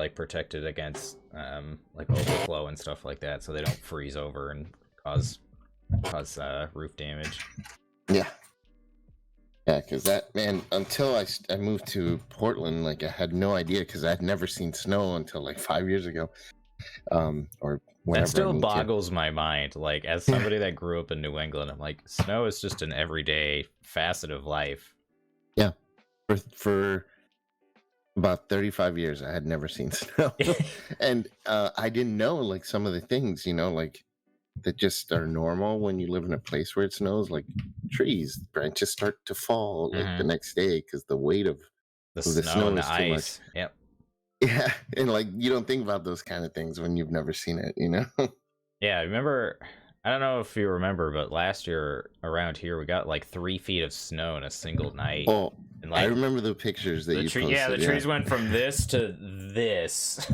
like protected against like overflow and stuff like that, so they don't freeze over and cause roof damage. Yeah. Yeah, because that, man, until I moved to Portland, like I had no idea because I had never seen snow until like 5 years ago. Or whenever That still I moved here. boggles my mind. Like, as somebody that grew up in New England, I'm like, snow is just an everyday facet of life. Yeah. For about 35 years, I had never seen snow. And I didn't know like some of the things, you know, like that just are normal when you live in a place where it snows, like trees, branches start to fall like the next day because the weight of The the snow and the is too much. ice. Yep. Yeah, and like you don't think about those kind of things when you've never seen it, you know? Yeah, I remember. I don't know if you remember, but last year around here we got like 3 feet of snow in a single night. Oh, And like I remember the pictures that you posted. Yeah, the trees went from this to this,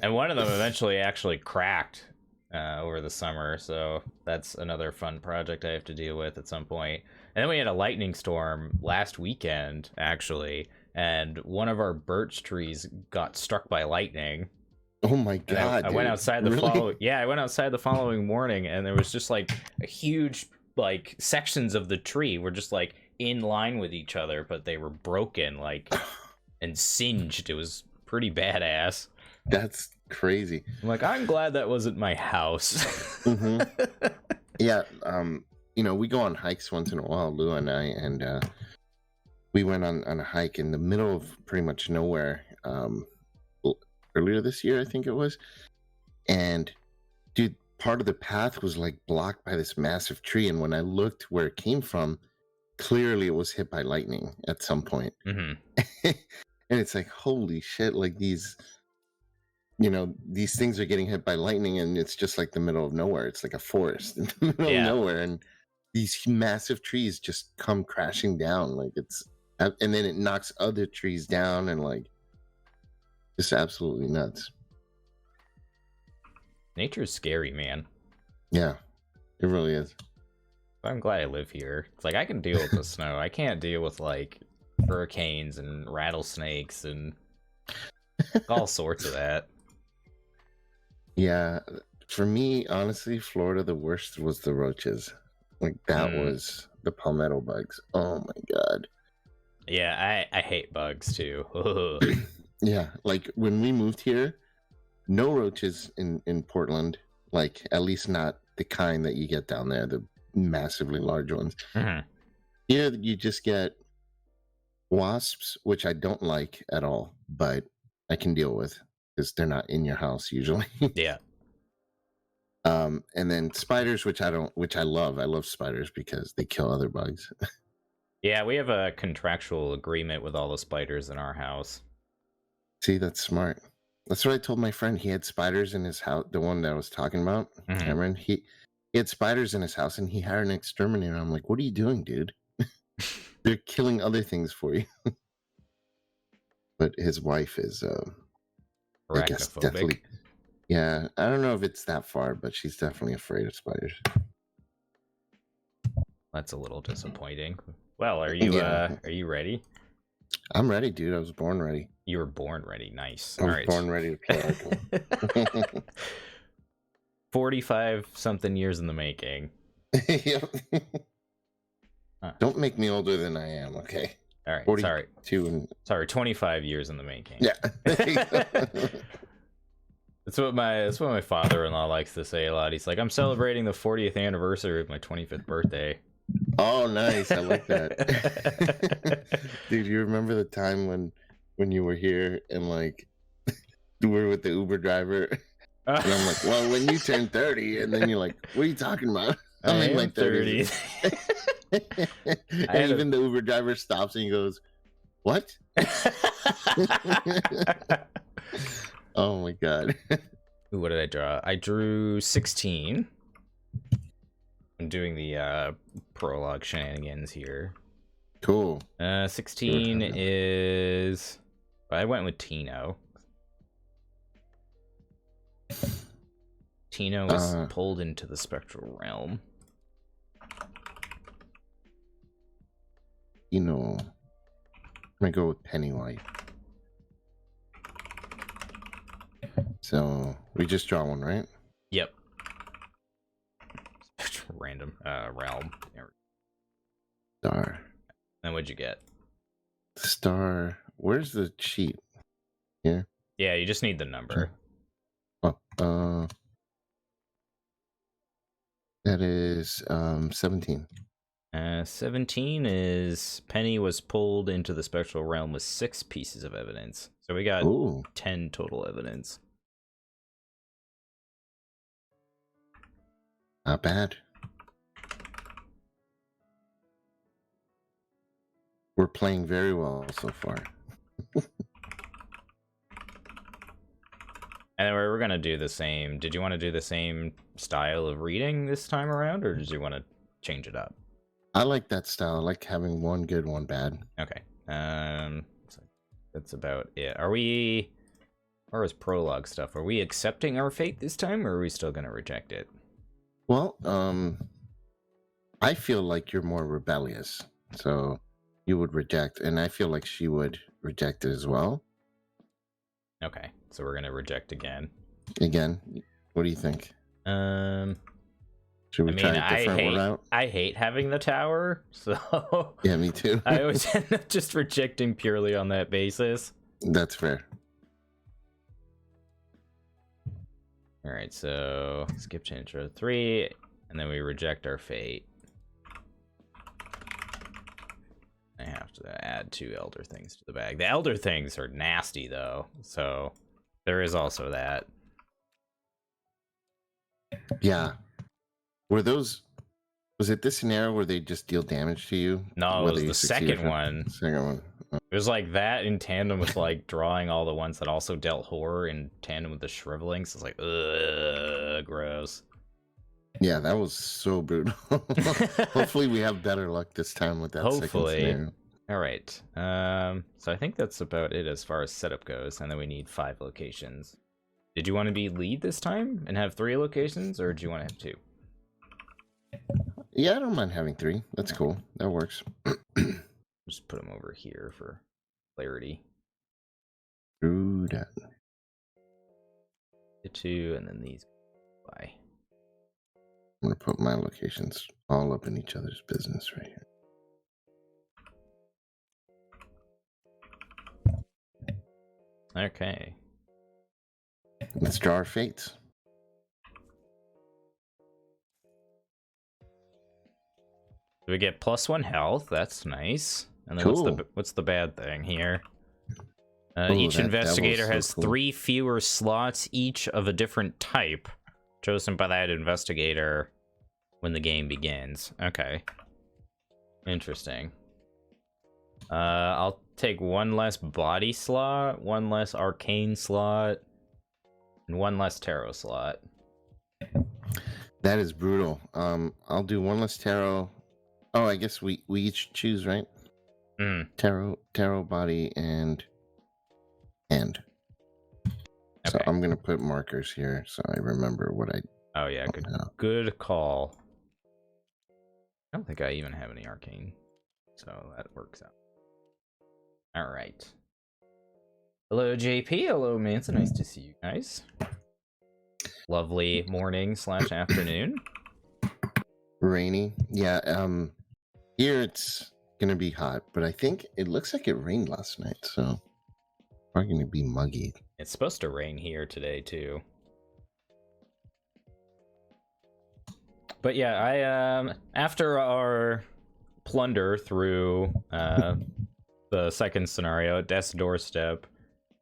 and one of them eventually actually cracked over the summer. So that's another fun project I have to deal with at some point. And then we had a lightning storm last weekend, actually, and one of our birch trees got struck by lightning. Oh my god! I went outside I went outside the following morning, and there was just like a huge like sections of the tree were just like in line with each other, but they were broken like and singed. It was pretty badass. That's crazy. I'm like, I'm glad that wasn't my house. Yeah, you know, we go on hikes once in a while, Lou and I, and we went on a hike in the middle of pretty much nowhere earlier this year, I think it was. And dude, part of the path was like blocked by this massive tree, and when I looked where it came from, clearly it was hit by lightning at some point. And it's like, holy shit, like these, you know, these things are getting hit by lightning, and it's just like the middle of nowhere. It's like a forest in the middle of nowhere, and these massive trees just come crashing down. Like it's, and then it knocks other trees down, and like it's absolutely nuts. Nature's scary, man. Yeah, it really is. I'm glad I live here. It's like I can deal with the snow. I can't deal with like hurricanes and rattlesnakes and all sorts of that. Yeah, for me, honestly, Florida, the worst was the roaches. Like that was the palmetto bugs. Oh my god. Yeah, I hate bugs too. Yeah, like when we moved here, no roaches in Portland. Like at least not the kind that you get down there, the massively large ones. Here you just get wasps, which I don't like at all, but I can deal with because they're not in your house usually. Yeah. And then spiders, which I love. I love spiders because they kill other bugs. Yeah, we have a contractual agreement with all the spiders in our house. See, that's smart. That's what I told my friend. He had spiders in his house, the one that I was talking about. Cameron, he had spiders in his house, and he hired an exterminator. I'm like, what are you doing, dude? They're killing other things for you. But his wife is, I guess, definitely. Yeah, I don't know if it's that far, but she's definitely afraid of spiders. That's a little disappointing. Well, are you ready? I'm ready, dude. I was born ready. You were born ready. Nice. I was born ready to kill. 45 something years in the making. Yep. Don't make me older than I am, okay? All right. 42 sorry, 25 years in the making. Yeah. That's what my father-in-law likes to say a lot. He's like, I'm celebrating the 40th anniversary of my 25th birthday. Oh, nice. I like that. Dude, you remember the time when you were here and like you were with the Uber driver? And I'm like, well, when you turn 30, and then you're like, what are you talking about? I'm in my 30s. And even the Uber driver stops and he goes, what? Oh my god. Ooh, what did I draw? I drew 16. I'm doing the prologue shenanigans here. Cool. 16 is... I went with Tino. Tino is pulled into the spectral realm. I'm gonna go with Pennywise. So we just draw one, right? Yep. Random realm. Star. Then what'd you get? Star. Where's the sheet? Here. Yeah, you just need the number. Oh, that is 17. 17 is Penny was pulled into the spectral realm with 6 pieces of evidence. So we got 10 total evidence. Not bad. We're playing very well so far. And we're gonna do the same. Did you want to do the same style of reading this time around, or did you want to change it up? I like that style. I like having one good, one bad. Okay. So that's about it. Are we, or is prologue stuff? Are we accepting our fate this time, or are we still gonna reject it? Well, I feel like you're more rebellious, so you would reject, and I feel like she would reject it as well. Okay, so we're gonna reject again. Again, what do you think? Should we try a different route? I hate having the tower, so yeah, me too. I always end up just rejecting purely on that basis. That's fair. All right, so skip to intro 3, and then we reject our fate. I have to add 2 elder things to the bag. The elder things are nasty, though, so there is also that. Yeah. Were those... Was it this scenario where they just deal damage to you? No, it was the second one. Second one. Oh. It was like that in tandem with like drawing all the ones that also dealt horror in tandem with the shriveling. So it's like, ugh, gross. Yeah, that was so brutal. Hopefully we have better luck this time with that second scenario. All right. So I think that's about it as far as setup goes. And then we need 5 locations. Did you want to be lead this time and have 3 locations, or do you want to have 2? Yeah, I don't mind having 3. That's cool. That works. Just put them over here for clarity. True that. The 2, and then these. Bye. I'm gonna put my locations all up in each other's business right here. Okay. Let's draw our fates. We get +1 health. That's nice. And then cool. what's the bad thing here? Each investigator has 3 fewer slots, each of a different type, chosen by that investigator when the game begins. Okay. Interesting. I'll take 1 less body slot, 1 less arcane slot, and 1 less tarot slot. That is brutal. I'll do 1 less tarot. Oh, I guess we each choose, right? Tarot, body, and hand. So I'm gonna put markers here so I remember what I. Oh yeah, good call. I don't think I even have any arcane, so that works out. All right. Hello, JP. Hello, Manson. Nice to see you guys. Lovely morning / afternoon. Rainy. Yeah. Here it's gonna be hot, but I think it looks like it rained last night, so probably gonna be muggy. It's supposed to rain here today too. But yeah, I after our plunder through the second scenario at Death's Doorstep,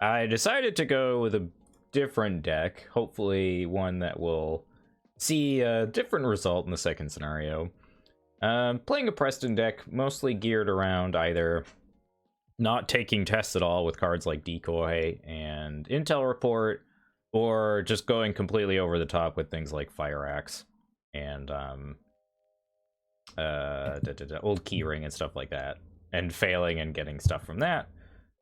I decided to go with a different deck, hopefully one that will see a different result in the second scenario. Playing a Preston deck, mostly geared around either not taking tests at all with cards like Decoy and Intel Report, or just going completely over the top with things like Fire Axe and Old Keyring and stuff like that, and failing and getting stuff from that.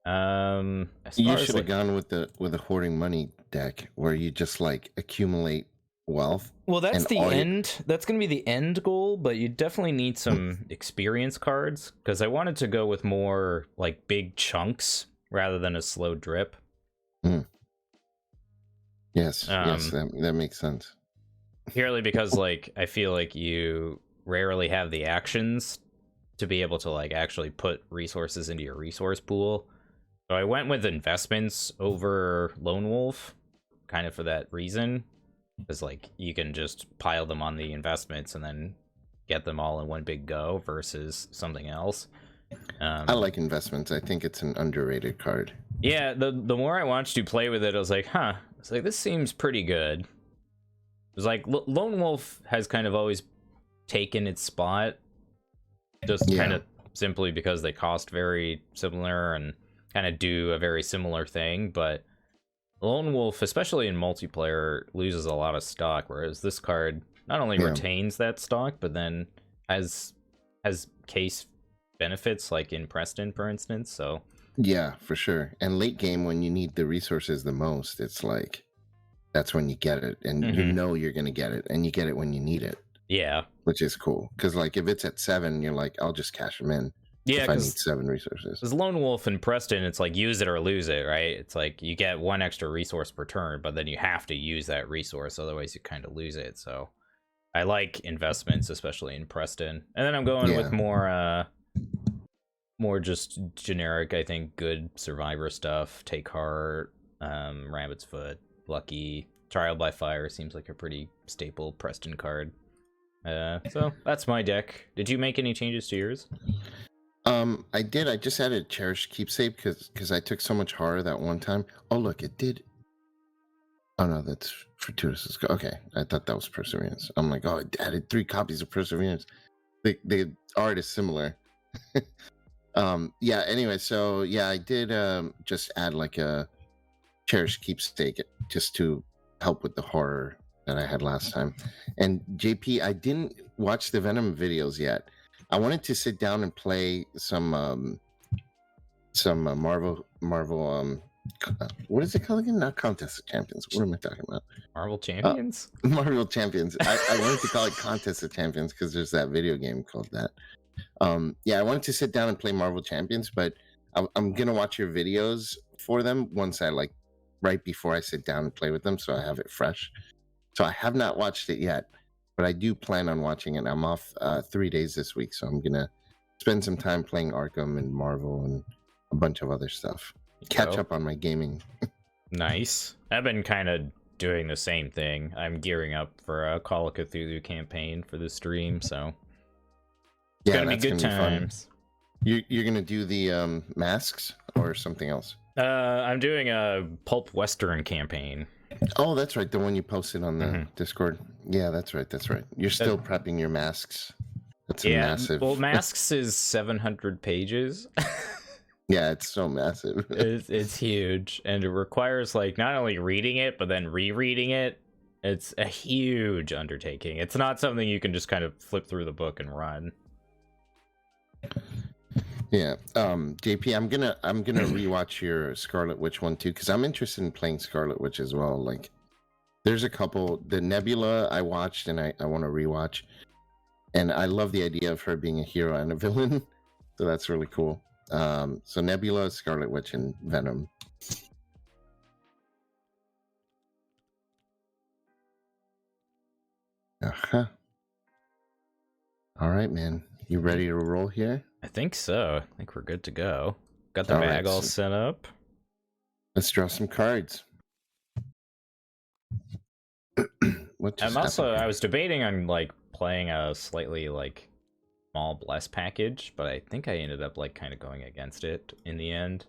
You should have gone with a hoarding money deck where you just like accumulate wealth. Well, that's the end. That's going to be the end goal, but you definitely need some experience cards, because I wanted to go with more like big chunks rather than a slow drip. Yeah, Yes, yes, that makes sense. Purely because like I feel like you rarely have the actions to be able to like actually put resources into your resource pool. So I went with investments over Lone Wolf, kind of for that reason, because like you can just pile them on the investments and then get them all in one big go versus something else. I like investments. I think it's an underrated card. Yeah, the more I watched you play with it, I was like, huh. It's like this seems pretty good. It was like Lone Wolf has kind of always taken its spot, just kind of simply because they cost very similar and kind of do a very similar thing. But Lone Wolf, especially in multiplayer, loses a lot of stock, whereas this card not only retains that stock, but then has case benefits, like in Preston, for instance. So yeah, for sure. And late game, when you need the resources the most, it's like that's when you get it, and you know you're gonna get it, and you get it when you need it. Yeah, which is cool because like if it's at 7, you're like, I'll just cash them in. Yeah, if I need 7 resources. Because Lone Wolf and Preston, it's like use it or lose it, right? It's like you get 1 extra resource per turn, but then you have to use that resource, otherwise you kind of lose it. So I like investments, especially in Preston. And then I'm going with more just generic, I think, good survivor stuff. Take Heart, Rabbit's Foot, Lucky, Trial by Fire seems like a pretty staple Preston card. So that's my deck. Did you make any changes to yours? I did. I just added Cherished Keepsake because I took so much horror that one time. Oh, look, it did. Oh, no, that's Fortuitous. Okay, I thought that was Perseverance. I'm like, oh, it added 3 copies of Perseverance. The art is similar. Yeah, anyway, so yeah, I did just add like a Cherished Keepsake just to help with the horror that I had last time. And JP, I didn't watch the Venom videos yet. I wanted to sit down and play some Marvel what is it called again? Not Contest of Champions. What am I talking about? Marvel Champions? Marvel Champions. I wanted to call it Contest of Champions because there's that video game called that. Yeah, I wanted to sit down and play Marvel Champions, but I'm gonna watch your videos for them once I right before I sit down and play with them, so I have it fresh. So I have not watched it yet, but I do plan on watching it. I'm off 3 days this week, so I'm gonna spend some time playing Arkham and Marvel and a bunch of other stuff. Catch up on my gaming. Nice. I've been kind of doing the same thing. I'm gearing up for a Call of Cthulhu campaign for the stream, so it's gonna be good times. You're gonna do the masks or something else? I'm doing a pulp western campaign. Oh, that's right, the one you posted on the Discord. Yeah, that's right. You're still prepping your masks. That's massive. Well, masks is 700 pages. Yeah, it's so massive. It's huge, and it requires like not only reading it but then rereading it. It's a huge undertaking. It's not something you can just kind of flip through the book and run. Yeah, JP, I'm gonna rewatch your Scarlet Witch one too because I'm interested in playing Scarlet Witch as well. Like, there's a couple. The Nebula I watched and I want to rewatch, and I love the idea of her being a hero and a villain, so that's really cool. So Nebula, Scarlet Witch, and Venom. All right, man. You ready to roll here? I think so. I think we're good to go. Got the bag all set up. Let's draw some cards. I was debating on like playing a slightly like small bless package, but I think I ended up like kind of going against it in the end.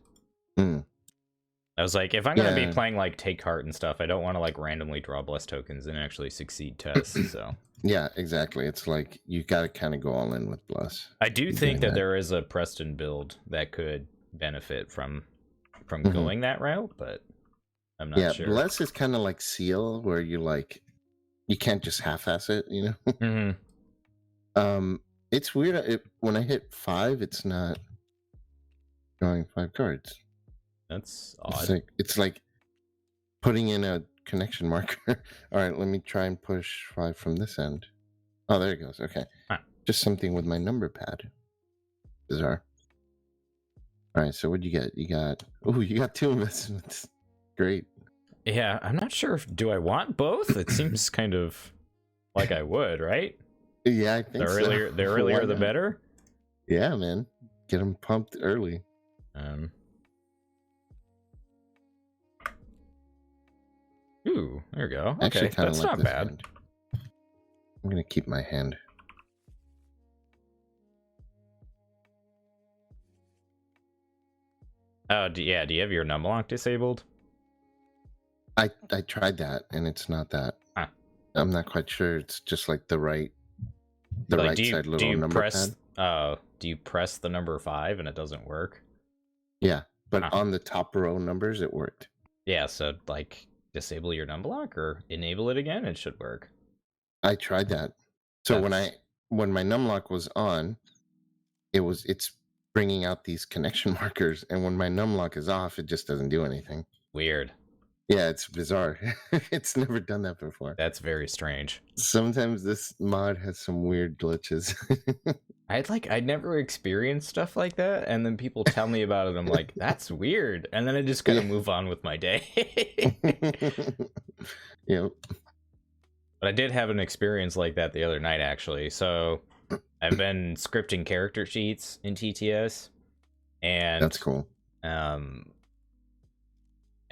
I was like, if I'm gonna be playing like Take Heart and stuff, I don't want to like randomly draw bless tokens and actually succeed tests. So yeah, exactly. It's like you got to kind of go all in with bless. I do think that there is a Preston build that could benefit from going that route, but I'm not sure. Yeah, bless is kind of like seal, where you can't just half-ass it, you know. It's weird. When I hit 5, it's not drawing 5 cards. That's odd. It's like putting in a connection marker. All right, let me try and push 5 from this end. Oh, there it goes. Okay. Just something with my number pad. Bizarre. All right, so what'd you get? You got 2 investments. Great. Yeah, I'm not sure. Do I want both? It seems kind of like I would, right? Yeah, I think The earlier the better. Yeah, man. Get them pumped early. Ooh, there we go. Actually, Okay, kind of that's like not this bad. hand. I'm gonna keep my hand. Oh, do you have your num lock disabled? I tried that, and it's not that. Huh. I'm not quite sure. It's just like the right side little number pad. Do you press the number 5 and it doesn't work? Yeah, but on the top row numbers, it worked. Yeah, so like disable your num block or enable it again, it should work. I tried that. So when my num lock was on, it's bringing out these connection markers, and when my num lock is off, it just doesn't do anything. Weird. Yeah, it's bizarre. It's never done that before. That's very strange. Sometimes this mod has some weird glitches. I'd never experienced stuff like that, and then people tell me about it. I'm like, that's weird, and then I just kind of move on with my day. Yep. But I did have an experience like that the other night, actually. So I've been scripting character sheets in TTS, and that's cool.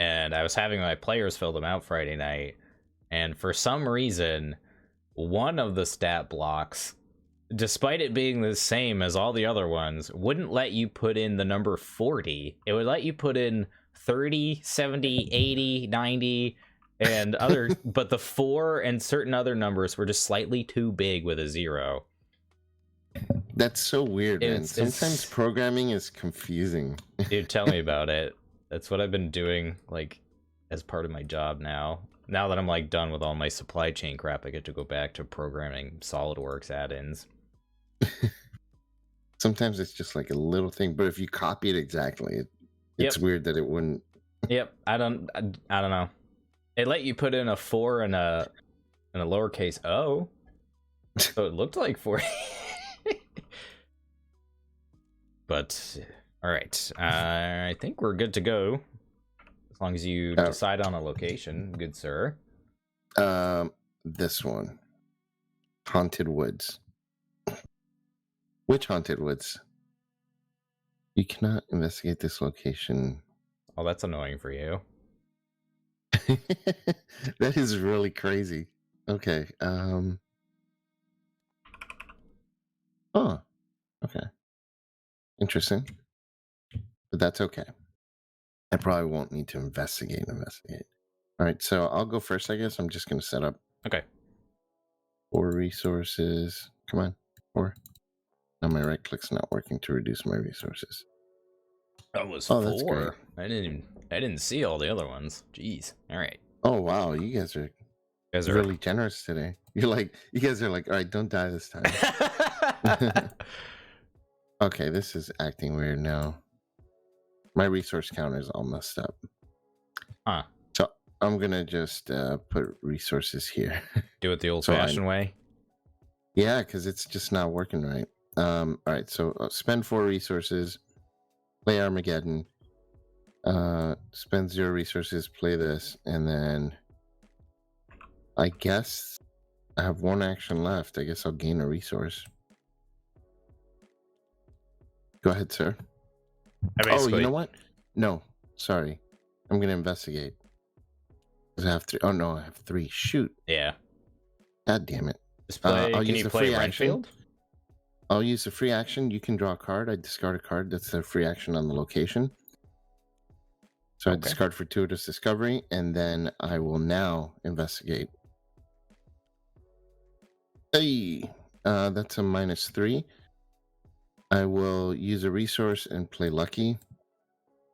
And I was having my players fill them out Friday night, and for some reason, one of the stat blocks, despite it being the same as all the other ones, wouldn't let you put in the number 40. It would let you put in 30, 70, 80, 90, and other, but the 4 and certain other numbers were just slightly too big with a 0. That's so weird, man. Sometimes programming is confusing. Dude, tell me about it. That's what I've been doing, like, as part of my job now. Now that I'm, like, done with all my supply chain crap, I get to go back to programming SolidWorks add-ins. Sometimes it's just like a little thing, but if you copy it exactly, it's weird that it wouldn't. Yep, I don't know. It let you put in a 4 and a lowercase o, so it looked like 40. But all right, I think we're good to go, as long as you decide on a location, good sir. This one, Haunted Woods. Which Haunted Woods? You cannot investigate this location. Oh, that's annoying for you. That is really crazy. Okay. Oh, okay. Interesting. But that's okay. I probably won't need to investigate. All right, so I'll go first, I guess. I'm just going to set up. Okay. 4 resources. Come on. 4. Now my right click's not working to reduce my resources. That was 4. I didn't see all the other ones. Jeez. All right. Oh wow, you guys are really generous today. You guys are like, all right, don't die this time. Okay, this is acting weird now. My resource counter is all messed up. Huh. So I'm gonna just put resources here. Do it the old-fashioned way. Yeah, because it's just not working right. All right, so spend 4 resources, play Armageddon, spend 0 resources, play this, and then I guess I have 1 action left. I guess I'll gain a resource. Go ahead, sir. Oh, you know what? No, sorry. I'm gonna investigate. Because I have 3. Oh no, I have 3. Shoot. Yeah. God damn it. Just play. Can you play Renfield? I'll use the free action. You can draw a card. I discard a card. That's the free action on the location. So I discard Fortuitous Discovery, and then I will now investigate. Hey! That's a -3. I will use a resource and play Lucky.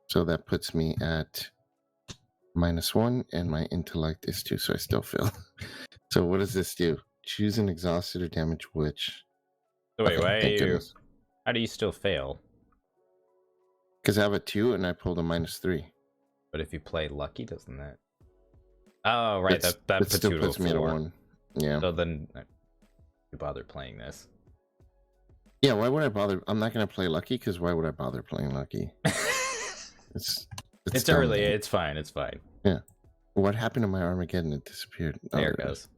So that puts me at -1, and my intellect is 2, so I still fail. So what does this do? Choose an exhausted or damaged witch. So wait, how do you still fail? Because I have a 2 and I pulled a -3. But if you play Lucky, doesn't that? Oh, right. That still puts me at a 1. Yeah. So then, you bother playing this? Yeah. Why would I bother? I'm not going to play Lucky because why would I bother playing Lucky? It's early. It's fine. It's fine. Yeah. What happened to my Armageddon? It disappeared. Oh, There it there it is. goes.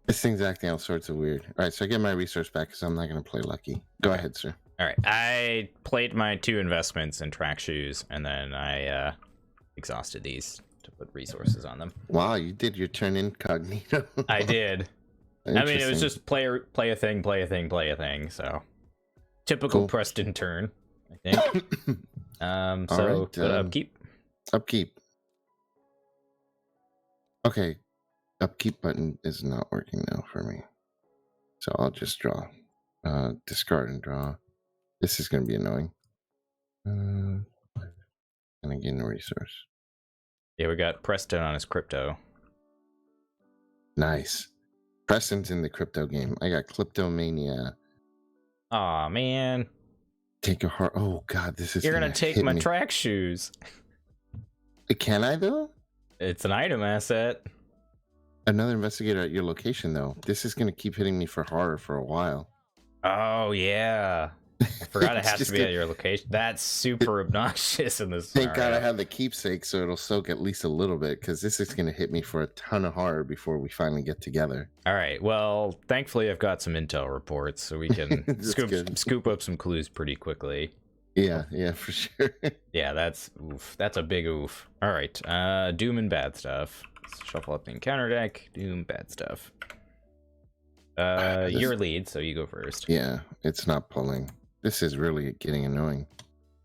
This thing's acting all sorts of weird. All right, so I get my resource back because I'm not going to play lucky. Go ahead, sir. All right. I played my 2 investments in track shoes, and then I exhausted these to put resources on them. Wow, you did your turn incognito. I did. I mean, it was just play a thing, play a thing, play a thing. So typical Cool. Preston turn, I think. So right, but upkeep. Upkeep. Okay, upkeep button is not working now for me. So I'll just draw. Discard and draw. This is going to be annoying. And again, a resource. Yeah, we got Preston on his crypto. Nice. Preston's in the crypto game. I got Kleptomania. Aw, man. Take a heart. Oh, God, this is. You're going to take my track shoes. Can I, though? It's an item asset. Another investigator at your location, though. This is going to keep hitting me for horror for a while. Oh, yeah. I forgot it has to be at your location. That's super obnoxious in this Thank scenario. God I have the keepsake, so it'll soak at least a little bit, because this is going to hit me for a ton of horror before we finally get together. All right. Well, thankfully, I've got some intel reports, so we can scoop up some clues pretty quickly. Yeah, for sure. Yeah, that's oof. That's a big oof. All right. Doom and bad stuff. Let's shuffle up the encounter deck. Doom, bad stuff. Your lead, so you go first. Yeah, it's not pulling. This is really getting annoying.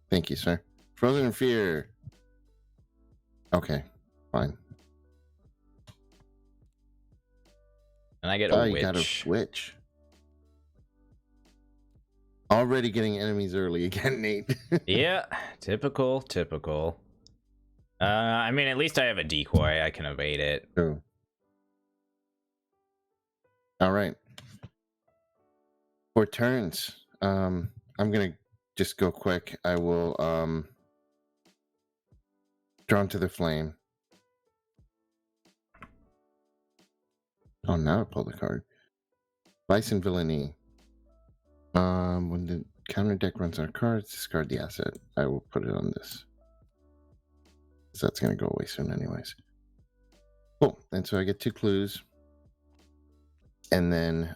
Thank you, sir. Frozen in Fear. Okay, fine. And I get a witch. You got a witch. Already getting enemies early again, Nate. Yeah, typical. I mean, at least I have a decoy. I can evade it. True. All right. For turns, I'm gonna just go quick. I will Drawn to the Flame. Oh, now I pull the card. Vice and Villainy. When the counter deck runs out of cards, discard the asset. I will put it on this. So that's gonna go away soon anyways. Cool. And so I get 2 clues. And then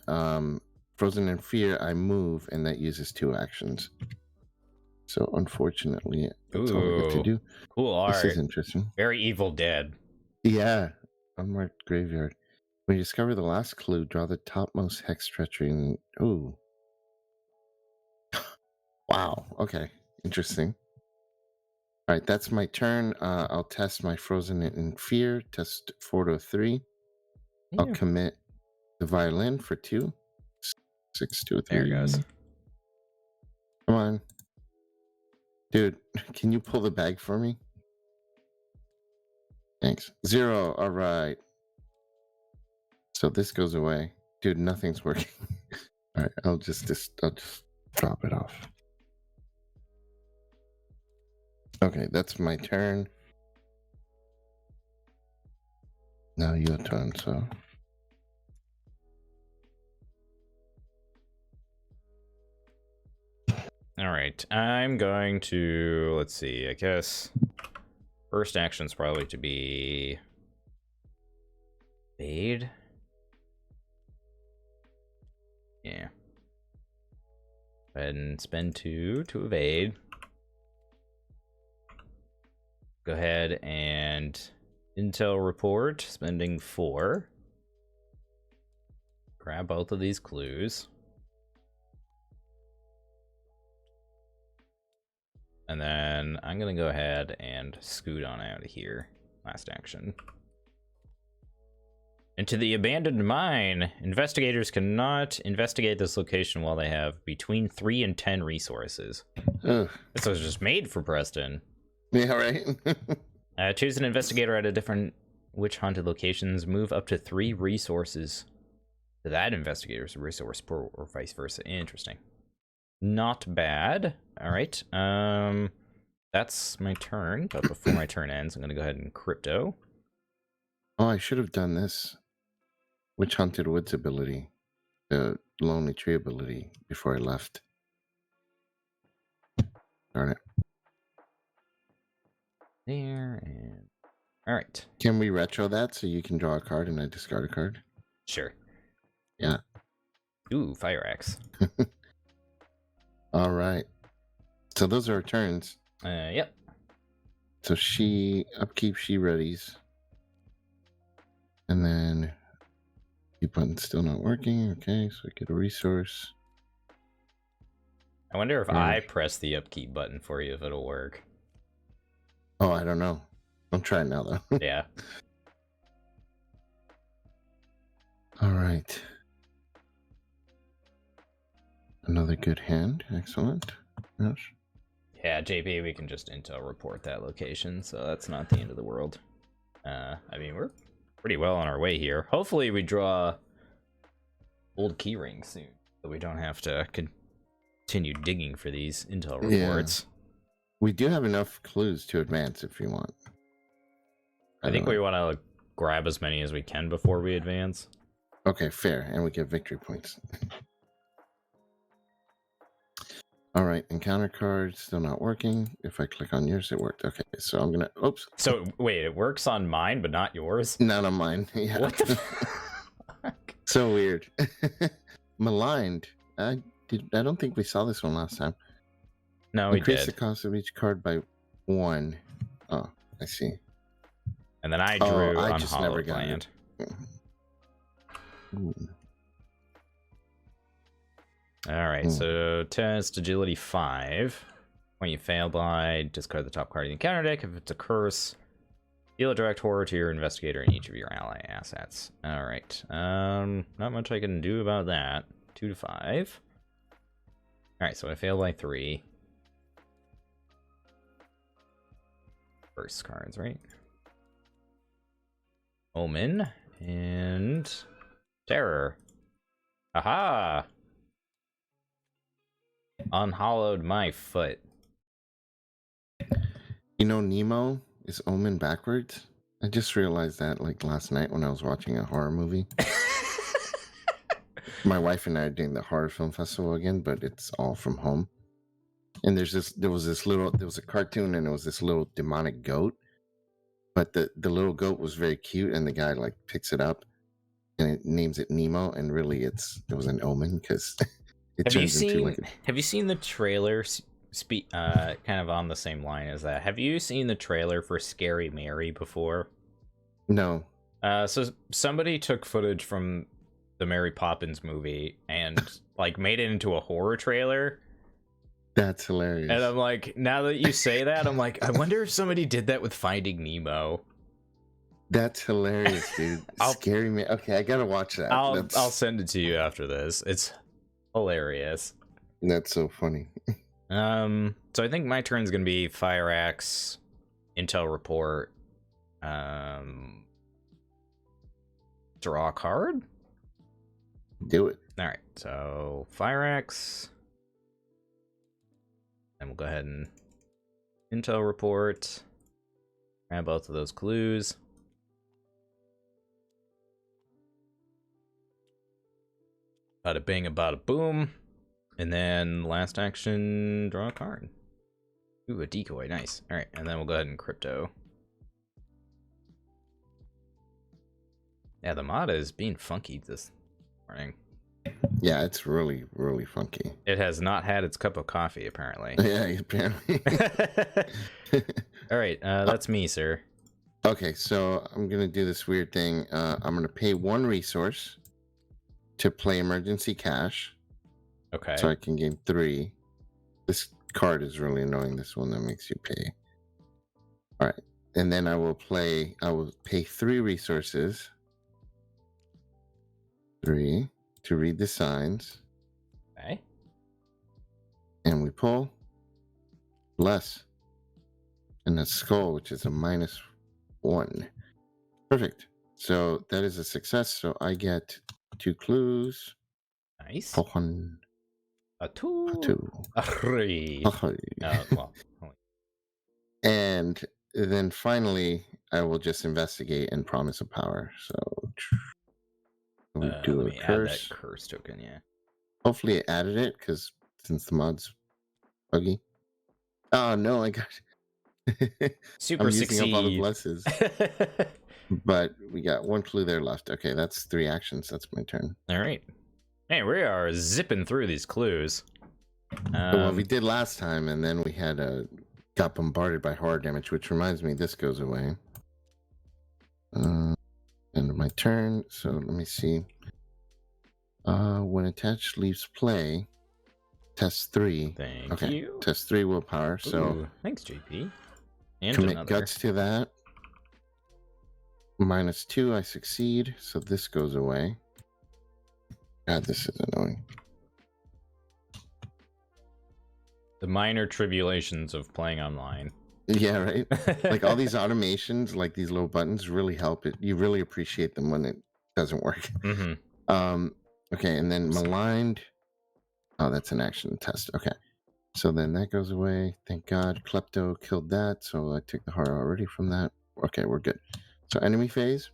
Frozen in Fear, I move, and that uses 2 actions. So unfortunately, that's all I get to do. Cool art. This is interesting. Very Evil Dead. Yeah. Unmarked Graveyard. When you discover the last clue, draw the topmost hex treachery. And ooh. Wow. Okay. Interesting. All right. That's my turn. I'll test my Frozen in Fear. Test 4 to 3. Yeah. I'll commit the Violin for 2. 6 to 3. There it goes. Come on. Dude, can you pull the bag for me? Thanks. 0. All right. So this goes away. Dude, nothing's working. All right, I'll just drop it off. Okay, that's my turn. Now your turn, so. All right, I'm going to, let's see, I guess first action's probably to be evade. Yeah. Go ahead and spend 2 to evade. Go ahead and intel report, spending 4. Grab both of these clues. And then I'm going to go ahead and scoot on out of here. Last action. Into the abandoned mine. Investigators cannot investigate this location while they have between 3 and 10 resources. Ugh. This was just made for Preston. Yeah, right? Choose an investigator at a different witch haunted locations. Move up to 3 resources to that investigator's resource pool, or vice versa. Interesting. Not bad. All right. That's my turn. But before my turn ends, I'm going to go ahead and crypto. Oh, I should have done this. Witch Haunted Woods ability. The Lonely Tree ability before I left. Darn it. There and All right. Can we retro that so you can draw a card and I discard a card? Sure. Yeah. Ooh, fire axe. All right. So those are our turns. Yep. So she upkeep, she readies. And then the button's still not working. Okay, so I get a resource. I wonder if I press the upkeep button for you if it'll work. Oh, I don't know. I'm trying now though. Yeah. All right. Another good hand. Excellent. Yes. Yeah, JP, we can just intel report that location, so that's not the end of the world. I mean, we're pretty well on our way here. Hopefully we draw old key rings soon, so we don't have to continue digging for these intel reports. Yeah. We do have enough clues to advance if you want. I think we want to grab as many as we can before we advance. Okay, fair. And we get victory points. All right, encounter card still not working. If I click on yours, it worked. Okay, so I'm gonna. Oops. So wait, it works on mine, but not yours. Not on mine. Yeah. What the fuck? So weird. Maligned. I don't think we saw this one last time. No, we Increase did. the cost of each card by 1. Oh, I see. And then I drew I on just Hollow never got Land. it. Ooh. All right, so test agility 5. When you fail by, discard the top card of the encounter deck. If it's a curse, deal a direct horror to your investigator and each of your ally assets. All right, not much I can do about that. 2 to 5. All right, so I failed by 3. First cards, right? Omen and Terror. Aha! Unhollowed my foot. You know, Nemo is Omen backwards. I just realized that like last night when I was watching a horror movie. My wife and I are doing the horror film festival again, but it's all from home. And there was a cartoon and it was this little demonic goat. But the little goat was very cute and the guy like picks it up and it names it Nemo, and really it was an omen because it turns into like have you seen the trailer kind of on the same line as that? Have you seen the trailer for Scary Mary before? No. So somebody took footage from the Mary Poppins movie and like made it into a horror trailer. That's hilarious. And I'm like, now that you say that, I'm like, I wonder if somebody did that with Finding Nemo. That's hilarious, dude. Scary man. Okay, I gotta watch that. I'll send it to you after this. It's hilarious. That's so funny. So I think my turn's gonna be Fire Axe, Intel Report, draw a card. Do it. All right, so Fire Axe, and we'll go ahead and Intel Report. Grab both of those clues. Bada bing, bada boom. And then last action, draw a card. Ooh, a decoy, nice. All right, and then we'll go ahead and crypto. Yeah, the mod is being funky this morning. Yeah, it's really, really funky. It has not had its cup of coffee, apparently. Yeah, apparently. All right, that's me, sir. Okay, so I'm going to do this weird thing. I'm going to pay 1 resource to play emergency cash. Okay. So I can gain 3. This card is really annoying, this one that makes you pay. All right. And then I will pay 3 resources. 3 to read the signs. Okay. And we pull less. And a skull, which is a -1. Perfect. So that is a success. So I get 2 clues. Nice. A 2. A 3. Well. And then finally, I will just investigate and promise a power. So we do a curse. Add that curse token, yeah. Hopefully it added it, because since the mod's buggy. Oh no, I got Super I'm using up all the succeed. blesses. But we got one clue there left. Okay, that's 3 actions. That's my turn. All right. Hey, we are zipping through these clues. Well, we did last time, and then we had got bombarded by horror damage, which reminds me, this goes away. End of my turn. So let me see. When attached leaves play, test 3. Thank you. Test 3 willpower. So Ooh, thanks, JP. And commit another. guts to that. -2, I succeed. So this goes away. God, this is annoying. The minor tribulations of playing online. Yeah, right. Like all these automations, like these little buttons, really help it. You really appreciate them when it doesn't work. Mm-hmm. Okay, and then maligned. Oh, that's an action test. Okay, so then that goes away. Thank God. Klepto killed that, so I took the horror already from that. Okay, we're good. So enemy phase.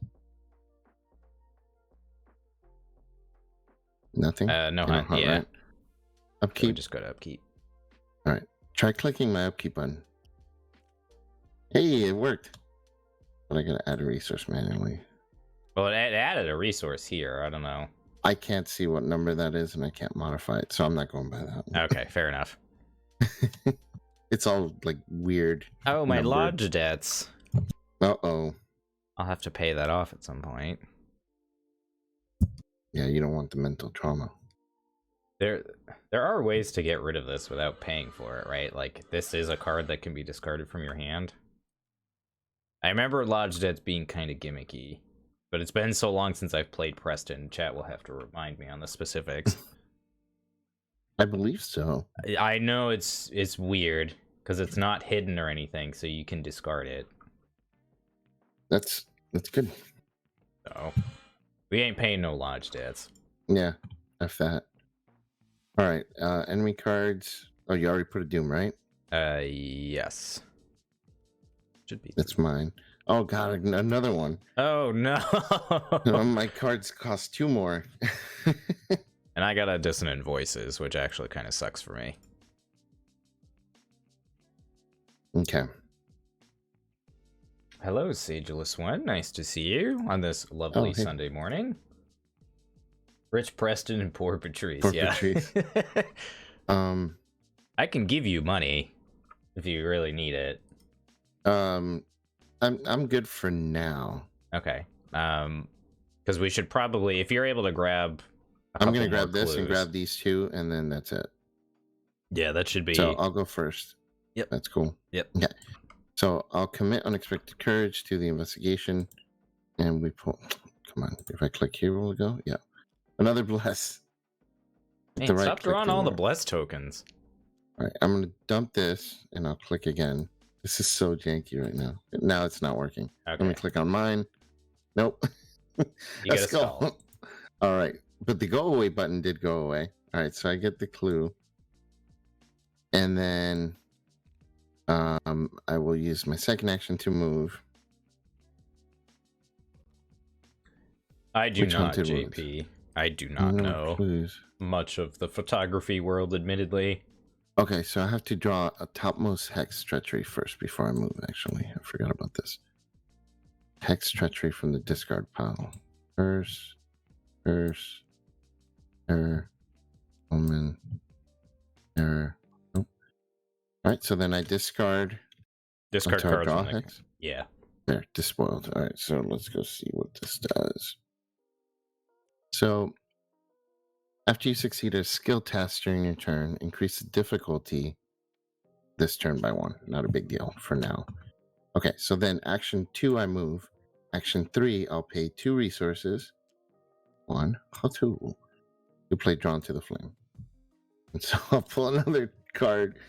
Nothing. No hunt. Yeah. Right? Upkeep. We just go to upkeep. All right. Try clicking my upkeep button. Hey, it worked. But I gotta add a resource manually. Well, it added a resource here. I don't know. I can't see what number that is, and I can't modify it, so I'm not going by that one. Okay, fair enough. It's all like weird. Oh, my lodge debts. Uh-oh. I'll have to pay that off at some point. Yeah, you don't want the mental trauma. There are ways to get rid of this without paying for it, right? Like, this is a card that can be discarded from your hand. I remember lodge debts being kind of gimmicky, but it's been so long since I've played Preston. Chat will have to remind me on the specifics. I believe so. I know it's weird because it's not hidden or anything, so you can discard it. That's good. So we ain't paying no lodge debts. Yeah, F that. All right, enemy cards. Oh, you already put a doom, right? Yes. Should be. That's mine. Oh God, another one. Oh no. My cards cost 2 more. And I got a dissonant voices, which actually kind of sucks for me. Okay. Hello, Sageless One. Nice to see you on this lovely Sunday morning. Rich Preston and poor Patrice. Poor yeah. Patrice. I can give you money if you really need it. I'm good for now. Okay. Because we should probably, if you're able to grab. I'm gonna grab this and grab these 2, and then that's it. Yeah, that should be. So I'll go first. Yep. That's cool. Yep. Okay. So I'll commit unexpected courage to the investigation, and we pull. Come on, if I click here, will it go? Yeah. Another bless. Hey, stop drawing all the bless tokens. All right, I'm gonna dump this, and I'll click again. This is so janky right now. Now it's not working. Okay. Let me click on mine. Nope. Let's go. All right, but the go away button did go away. All right, so I get the clue, and then I will use my second action to move. I do not, JP. I do not know much of the photography world, admittedly. Okay, so I have to draw a topmost hex treachery first before I move, actually. I forgot about this. Hex treachery from the discard pile. Curse, error, omen, error. Nope. All right, so then I discard cards. Draw hex. Yeah. There, despoiled. All right, so let's go see what this does. So, after you succeed a skill test during your turn, increase the difficulty this turn by 1. Not a big deal for now. Okay, so then action 2, I move. Action 3, I'll pay 2 resources. 1, 2, to play Drawn to the Flame. And so I'll pull another card.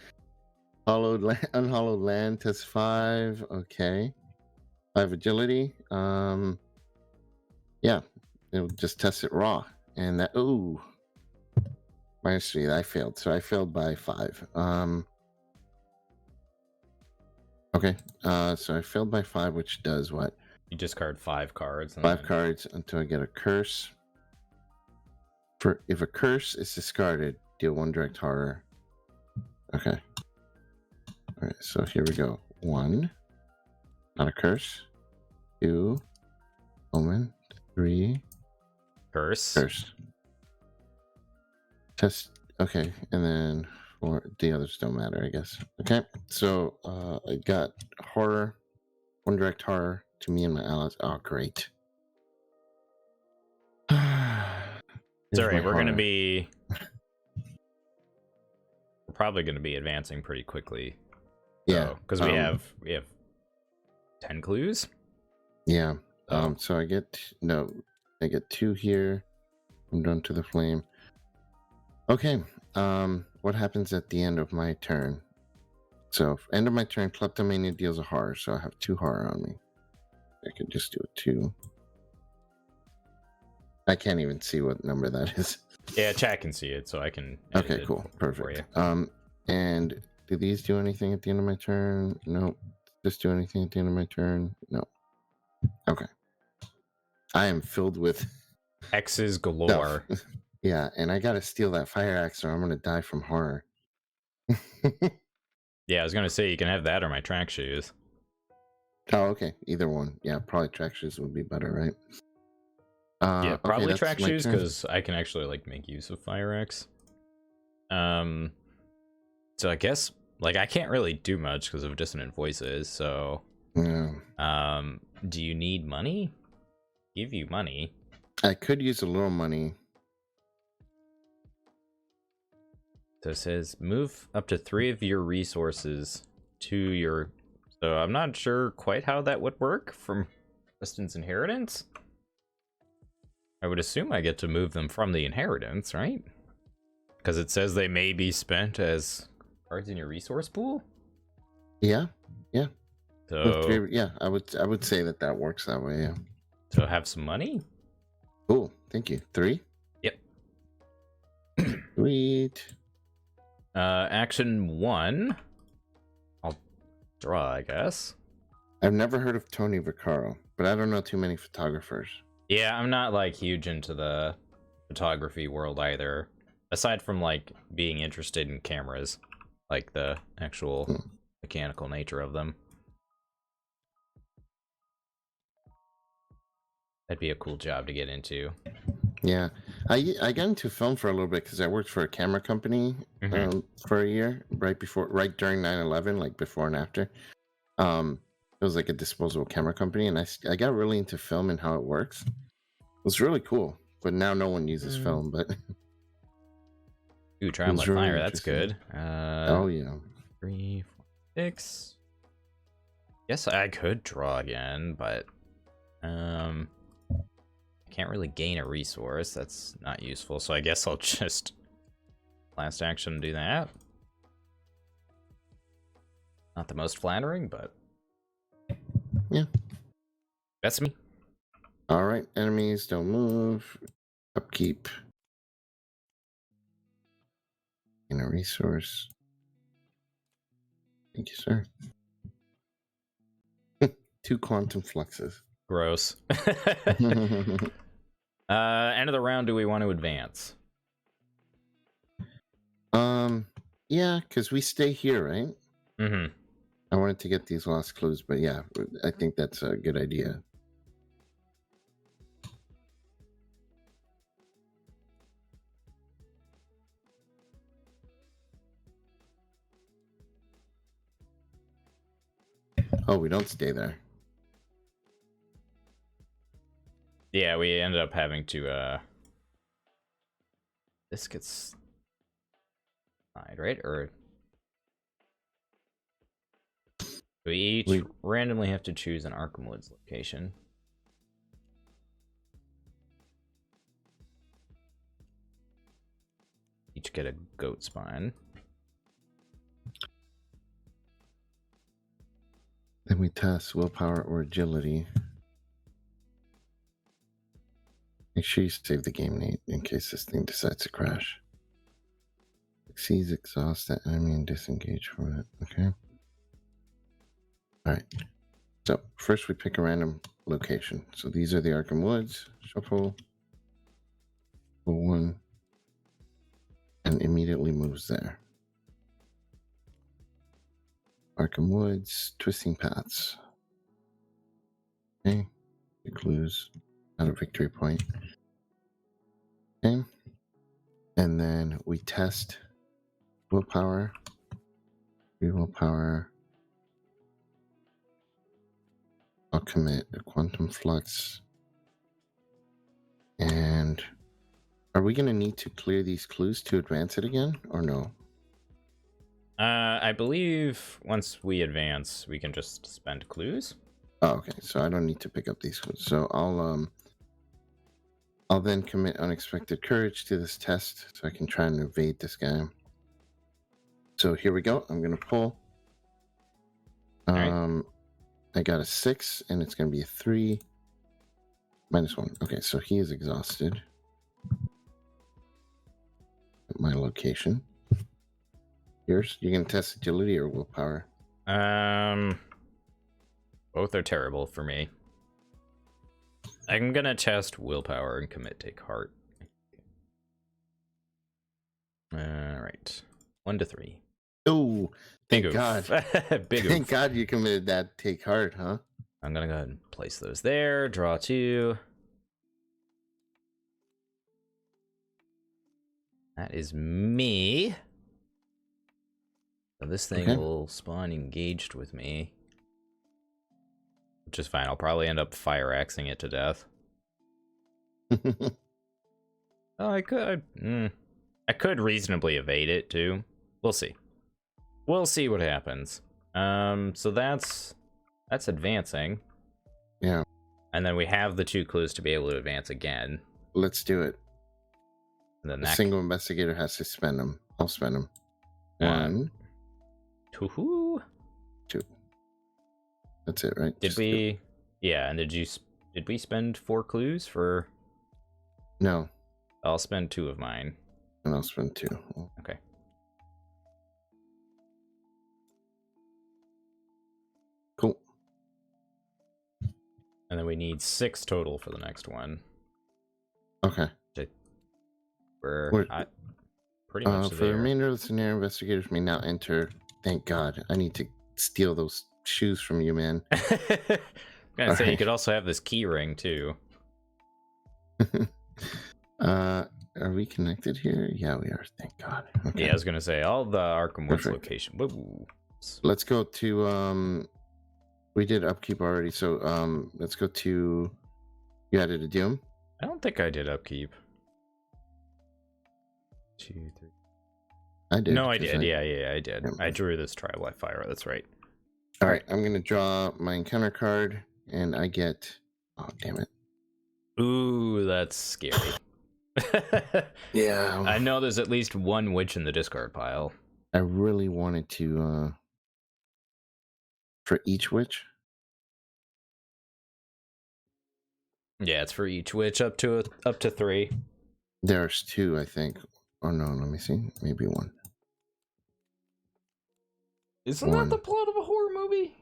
Unhallowed Land, test 5. Okay. 5 agility. Yeah, it'll just test it raw. And that, ooh. -3, I failed. So I failed by 5. Okay. So I failed by 5, which does what? You discard 5 cards. 5 cards until I get a curse. If a curse is discarded, deal 1 direct horror. Okay. All right. So here we go. 1. Not a curse. 2. Omen. 3. Curse. Curse. Test. Okay, and then 4. The others don't matter, I guess. Okay, so I got horror. 1 direct horror to me and my allies. Oh, great. Sorry, we're gonna be. We're probably gonna be advancing pretty quickly. Yeah, because we have 10 clues. Yeah. So I get 2 here. I'm done to the flame. Okay. What happens at the end of my turn? So end of my turn, kleptomania deals a horror. So I have 2 horror on me. I could just do a 2. I can't even see what number that is. Yeah, chat can see it, so I can. Okay, cool, perfect. And do these do anything at the end of my turn? Nope. Just do anything at the end of my turn? No. Okay. I am filled with X's galore. stuff. Yeah, and I gotta steal that fire axe or I'm gonna die from horror. Yeah, I was gonna say you can have that or my track shoes. Oh, okay. Either one. Yeah, probably track shoes would be better, right? Yeah, probably okay, track shoes because I can actually like make use of fire axe. So I guess like I can't really do much because of dissonant voices. So yeah. do you need money? Give you money. I could use a little money. So it says move up to 3 of your resources to your. So I'm not sure quite how that would work from Preston's inheritance. I would assume I get to move them from the inheritance, right? Because it says they may be spent as cards in your resource pool. Yeah, yeah. So yeah, I would say that works that way. Yeah. So have some money. Cool. Thank you. 3. Yep. Sweet. Action 1. I'll draw, I guess. I've never heard of Tony Vaccaro, but I don't know too many photographers. Yeah, I'm not like huge into the photography world either. Aside from like being interested in cameras, like the actual mechanical nature of them. That'd be a cool job to get into. Yeah, I got into film for a little bit because I worked for a camera company for a year, right during 9/11, like before and after. It was like a disposable camera company, and I got really into film and how it works. It was really cool, but now no one uses film. But ooh, trial by fire, that's good. Oh yeah. 3, 4, 6. Guess I could draw again, but I can't really gain a resource. That's not useful. So I guess I'll just last action do that. Not the most flattering, but yeah, that's me. All right, enemies don't move. Upkeep. In a resource. Thank you, sir. 2 quantum fluxes. Gross. End of the round, do we want to advance? Yeah, because we stay here, right? Mm-hmm. I wanted to get these last clues, but yeah, I think that's a good idea. Oh, we don't stay there. Yeah, we ended up having to this gets right? Or we each randomly have to choose an Arkham Woods location. Each get a goat spine. Then we test willpower or agility. Make sure you save the game, Nate, in case this thing decides to crash. Succeeds, exhaust that enemy and disengage from it. Okay. Alright. So first we pick a random location. So these are the Arkham Woods. Shuffle. 1. And immediately moves there. Arkham Woods, Twisting Paths. Okay. The clues. Not a victory point. Okay. And then we test willpower. Willpower. I'll commit a quantum flux. And are we going to need to clear these clues to advance it again, or no? I believe once we advance, we can just spend clues. Oh, okay. So I don't need to pick up these clues. So I'll then commit unexpected courage to this test, so I can try and evade this guy. So here we go. I'm going to pull. Right. I got a 6, and it's going to be a 3 -1. Okay, so he is exhausted. At my location. Yours? You can test agility or willpower. Both are terrible for me. I'm gonna test willpower and commit take heart. All right, 1 to 3. Oh, thank God! Big Thank God you committed that take heart, huh? I'm gonna go ahead and place those there. Draw 2. That is me. So this thing will spawn engaged with me, which is fine. I'll probably end up fire axing it to death. Oh, I could reasonably evade it too. We'll see. We'll see what happens. So that's advancing. Yeah. And then we have the 2 clues to be able to advance again. Let's do it. And then the single investigator has to spend them. I'll spend them. 1, 2. That's it, right? Did we? Yeah. And did we spend 4 clues for? No. I'll spend 2 of mine. And I'll spend 2. Okay. Cool. And then we need 6 total for the next one. Okay. We're pretty much for the remainder of the scenario, investigators may now enter. Thank God. I need to steal those shoes from you, man. I'm gonna say you could also have this key ring too. Are we connected here? Yeah, we are. Thank God. Okay. Yeah, I was gonna say all the Arkham Woods location. Whoa. Let's go to we did upkeep already, so let's go to. You added a doom? I don't think I did upkeep. 2, 3. I did. No, I did. Yeah, I did. I drew this trial by fire. That's right. All right, I'm gonna draw my encounter card, and I get. Oh, damn it! Ooh, that's scary. Yeah, I know there's at least 1 witch in the discard pile. I really wanted to for each witch. Yeah, it's for each witch up to 3. There's 2, I think. Oh no, let me see. Maybe 1. Isn't that the plot of a horror movie?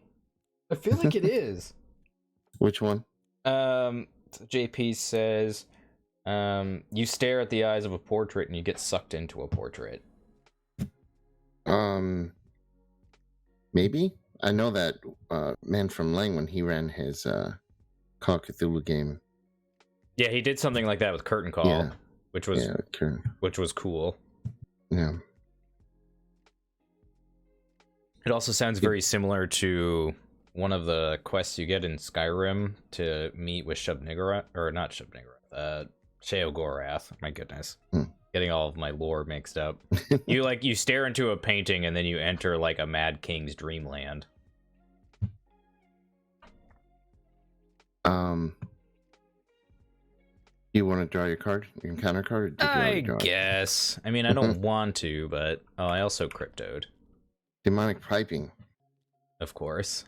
I feel like it is. Which one? JP says, you stare at the eyes of a portrait and you get sucked into a portrait. Maybe. I know that man from Lang when he ran his Call of Cthulhu game. Yeah, he did something like that with Curtain Call, which was cool. Yeah. It also sounds very similar to one of the quests you get in Skyrim to meet with Shub-Niggurath, or not Shub-Niggurath, Sheogorath. My goodness. Getting all of my lore mixed up. You stare into a painting and then you enter like a Mad King's dreamland. You want to draw your card? Your encounter card? Or did you I guess. I mean, I don't want to, but I also cryptoed. Demonic piping. Of course.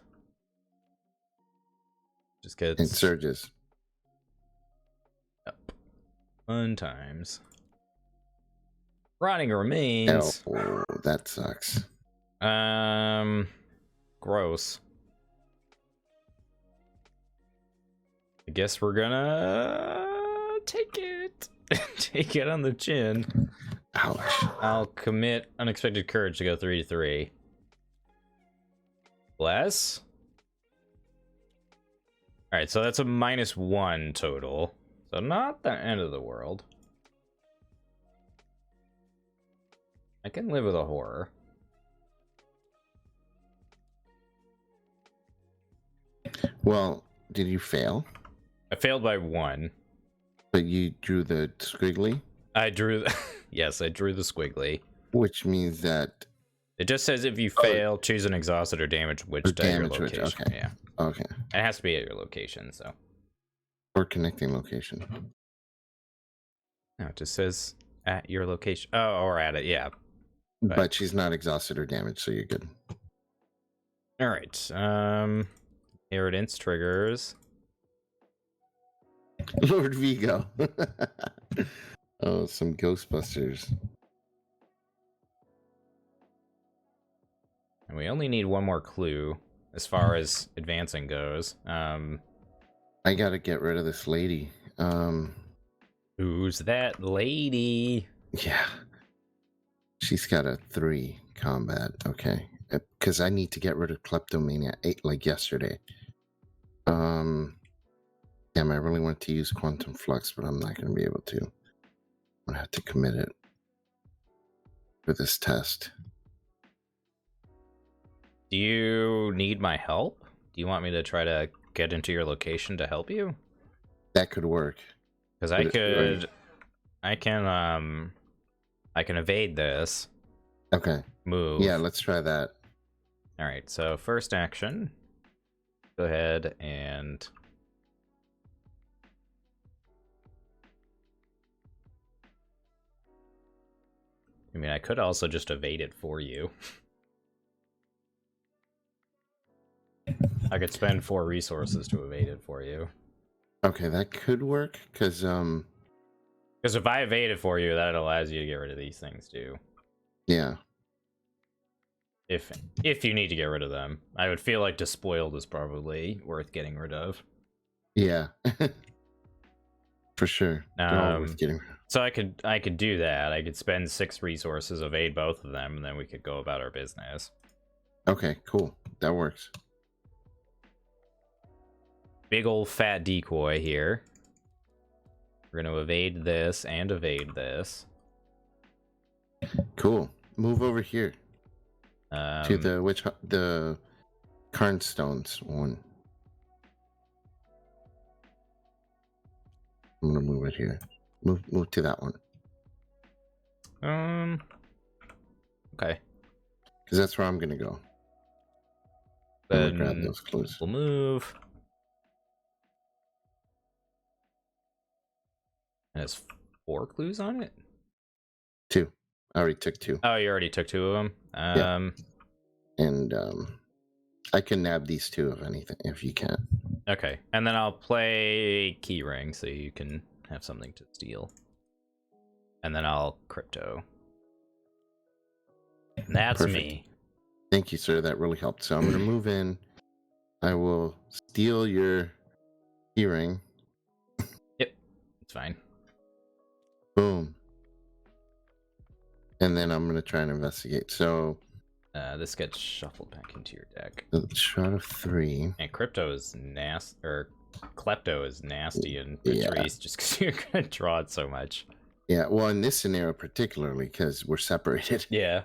Just gets... And surges. Yep. Fun times. Rotting remains. Oh, that sucks. Gross. I guess we're gonna take it. Take it on the chin. Ouch. I'll commit unexpected courage to go 3 to 3. Less? Alright, so that's a -1 total. So not the end of the world. I can live with a horror. Well, did you fail? I failed by 1. But you drew the squiggly? I drew... yes, I drew the squiggly. Which means that... It just says if you fail, choose an exhausted or damaged witch to your location. Okay. Yeah. Okay. It has to be at your location, so. Or connecting location. No, it just says at your location. Oh, or at it, yeah. But she's not exhausted or damaged, so you're good. Alright. Inheritance triggers. Lord Vigo. Oh, some Ghostbusters. And we only need one more clue as far as advancing goes. I gotta get rid of this lady. Who's that lady? Yeah. She's got a 3 combat. Okay. Because I need to get rid of Kleptomania 8 like yesterday. Damn, I really want to use Quantum Flux, but I'm not going to be able to. I'm going to have to commit it for this test. Do you need my help? Do you want me to try to get into your location to help you? That could work. Because I can evade this. Okay. Move. Yeah, let's try that. All right. So first action, go ahead and I mean, I could also just evade it for you. I could spend 4 resources to evade it for you. Okay, that could work, because if I evade it for you, that allows you to get rid of these things too. Yeah. If you need to get rid of them. I would feel like Despoiled is probably worth getting rid of. Yeah. For sure. They're all worth getting rid of. So I could do that. I could spend 6 resources, evade both of them, and then we could go about our business. Okay, cool. That works. Big old fat decoy here. We're going to evade this and evade this. Cool. Move over here. To the Carnstones one. I'm gonna move it here. Move to that one. Okay. Because that's where I'm gonna go. Then grab those clues. We'll move. It has 4 clues on it? 2. I already took 2. Oh, you already took 2 of them? Yeah. And I can nab these 2 if anything, if you can't. Okay. And then I'll play Keyring so you can have something to steal. And then I'll crypto. And that's Perfect. me. Thank you, sir. That really helped. So I'm going to move in. I will steal your keyring. Yep. It's fine. Boom. And then I'm going to try and investigate. So this gets shuffled back into your deck. Shot of 3. And crypto is nasty, or klepto is nasty, and Patrice just because you're going to draw it so much. Yeah, well, in this scenario particularly, because we're separated. Yeah.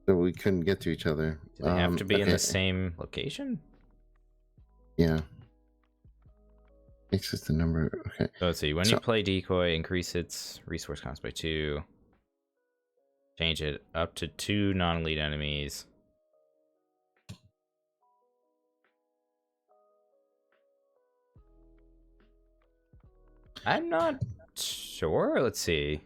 So we couldn't get to each other. Do they have to be in the same location? Yeah. Makes us the number. Okay. So let's see. When you play decoy, increase its resource cost by 2. Change it up to 2 non-elite enemies. I'm not sure. Let's see.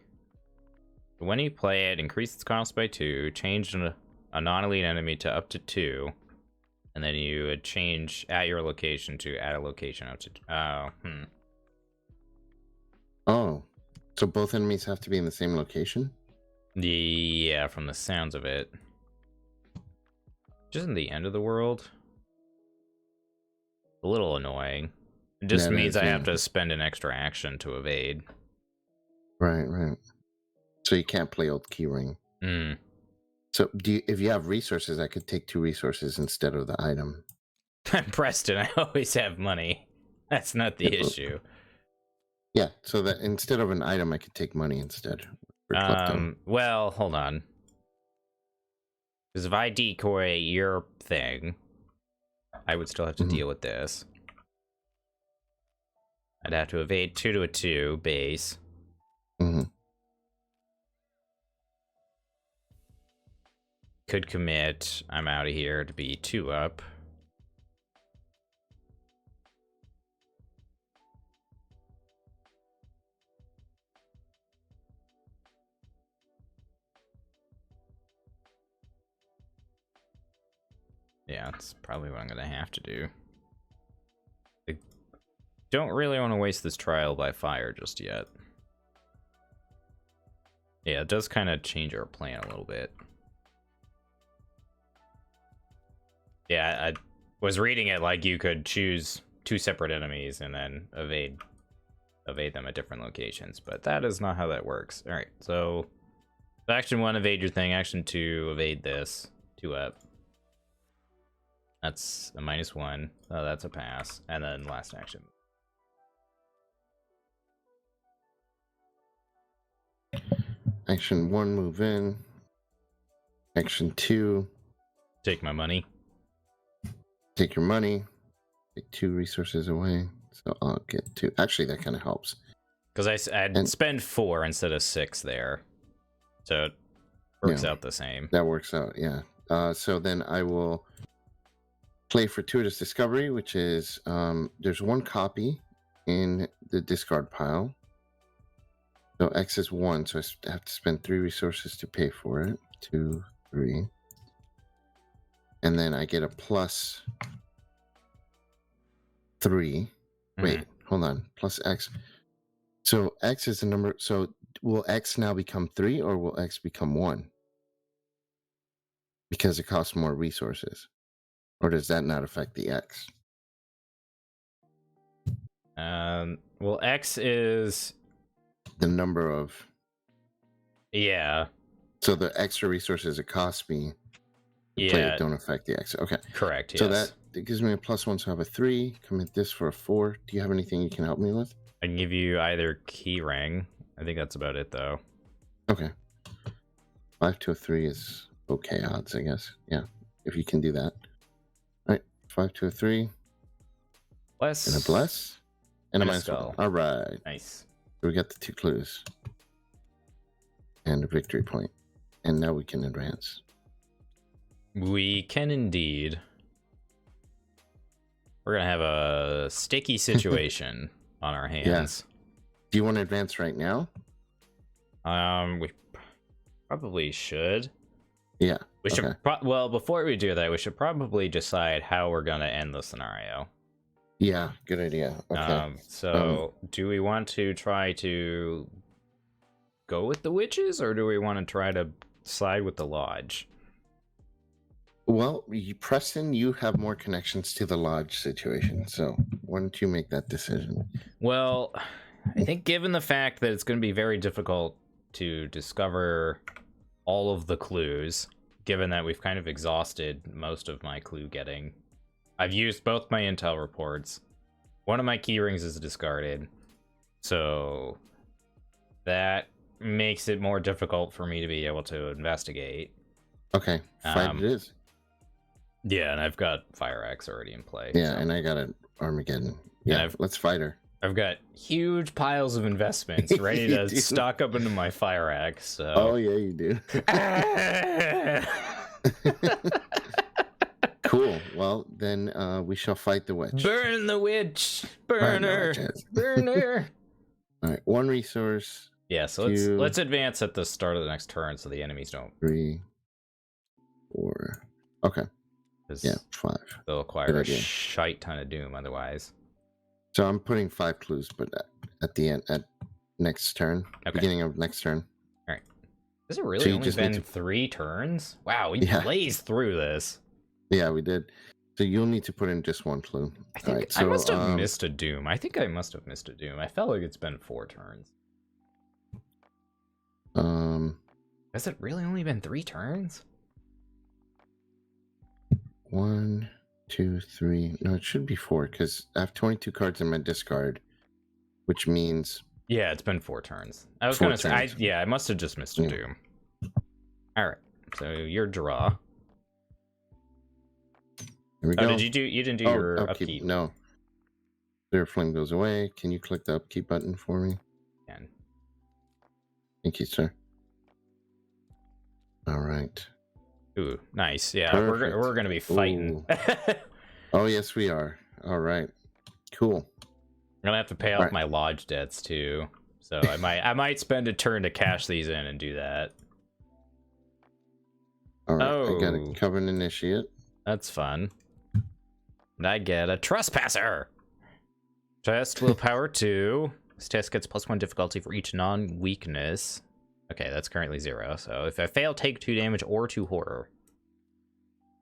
When you play it, increase its cost by 2. Change a non-elite enemy to up to 2. And then you would change at your location to add a location up to... Oh. So both enemies have to be in the same location? Yeah, from the sounds of it. Which isn't the end of the world. A little annoying. It just means I have to spend an extra action to evade. Right. So you can't play old keyring. So if you have resources, I could take 2 resources instead of the item. Preston, I always have money. That's not the issue. Yeah, so that instead of an item, I could take money instead. For klepto. Well, hold on. Because if I decoy your thing, I would still have to deal with this. I'd have to evade 2 to a 2 base. Could commit. I'm out of here to be 2 up. Yeah, that's probably what I'm gonna have to do. I don't really want to waste this trial by fire just yet. Yeah, it does kind of change our plan a little bit. Yeah, I was reading it like you could choose 2 separate enemies and then evade them at different locations, but that is not how that works. All right, so action 1, evade your thing. Action 2, evade this. 2 up. That's a -1. Oh, that's a pass. And then last action. Action 1, move in. Action 2, take my money. Take your money. Take 2 resources away. So I'll get 2. Actually, that kind of helps. Because I'd spend 4 instead of 6 there. So it works out the same. That works out, yeah. So then I will play Fortuitous Discovery, which is there's 1 copy in the discard pile. So X is 1, so I have to spend 3 resources to pay for it. 2, 3. And then I get a plus 3. Wait, hold on. Plus X. So X is the number. So will X now become 3 or will X become 1? Because it costs more resources. Or does that not affect the X? Well, X is the number of. Yeah. So the extra resources it costs me to play it don't affect the X. Okay. Correct. So yes. that gives me a +1, so I have a 3. Commit this for a 4. Do you have anything you can help me with? I can give you either key ring. I think that's about it, though. Okay. 5 to a 3 is okay odds, I guess. Yeah, if you can do that. All right, 5 to a 3. Bless. And a bless. And a skull. All right. Nice. So we got the 2 clues. And a victory point. And now we can advance. We can indeed. We're going to have a sticky situation on our hands. Yeah. Do you want to advance right now? We probably should. Yeah. We should. Well, before we do that, we should probably decide how we're going to end the scenario. Yeah, good idea. Okay. So, do we want to try to go with the witches, or do we want to try to side with the lodge? Well, Preston, you have more connections to the lodge situation, so why don't you make that decision? Well, I think given the fact that it's going to be very difficult to discover all of the clues, given that we've kind of exhausted most of my clue getting, I've used both my intel reports. One of my key rings is discarded, so that makes it more difficult for me to be able to investigate. Okay, fight it is. Yeah, and I've got Fire Axe already in play. Yeah, so. And I got an Armageddon. Yeah, let's fight her. I've got huge piles of investments ready to stock up into my Fire Axe. So. Oh, yeah, you do. Cool. Well, then we shall fight the witch. Burn the witch! Burn her! Burn her! All right, 1 resource. Yeah, so let's advance at the start of the next turn so the enemies don't. 3, 4. Okay. Yeah, 5. They'll acquire a shite ton of doom otherwise. So I'm putting 5 clues, but at the end, at next turn, beginning of next turn. All right. Has it really only been 3 turns? Wow, we blazed through this. Yeah, we did. So you'll need to put in just 1 clue. I think I must have missed a doom. I think I must have missed a doom. I felt like it's been 4 turns. Has it really only been 3 turns? 1, 2, 3. No, it should be 4 because I have 22 cards in my discard, which means Yeah, it's been 4 turns. I was 4 gonna say, turns. I must have just missed a doom. All right, so your draw. Here we go. Did you do? You didn't do your upkeep. No. Clear flame goes away. Can you click the upkeep button for me? Can. Thank you, sir. All right. Ooh, nice. Yeah, Perfect. we're gonna be fighting. Oh yes, we are. All right. Cool. I'm gonna have to pay off my lodge debts too, so I might spend a turn to cash these in and do that. All right. I got a Covenant Initiate. That's fun. And I get a Trespasser. Test willpower 2. This test gets +1 difficulty for each non-weakness. Okay, that's currently 0. So if I fail, take 2 damage or 2 horror.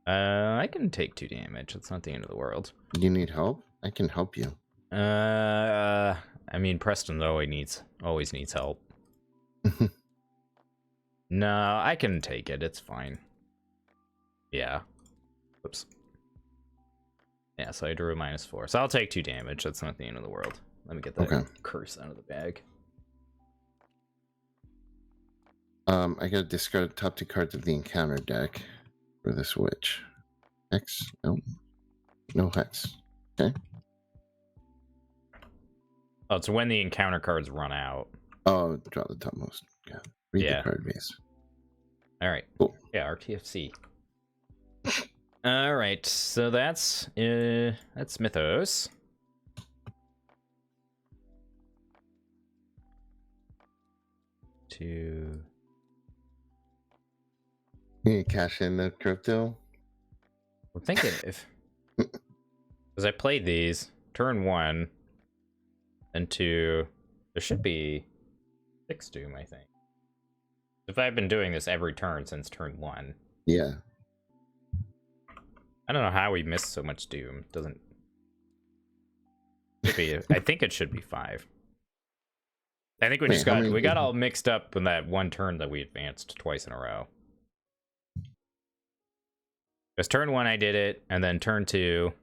I can take 2 damage. It's not the end of the world. You need help? I can help you. I mean, Preston always needs help. No, I can take it. It's fine. Yeah. Oops. Yeah, so I drew a -4. So I'll take 2 damage. That's not the end of the world. Let me get that curse out of the bag. I gotta discard top 2 cards of the encounter deck for this witch. Hex? No. No hex. Okay. Oh, it's when the encounter cards run out. Oh, draw the topmost. Yeah. Read the card base. All right. Cool. Yeah, RTFC. All right. So that's Mythos. You need to cash in the crypto? I'm thinking if because I played these turn 1 and 2, there should be 6 doom, I think. If I've been doing this every turn since turn 1. Yeah. I don't know how we missed so much doom. Doesn't be. I think it should be 5. I think we got all mixed up in that one turn that we advanced twice in a row. Because turn 1 I did it, and then turn 2,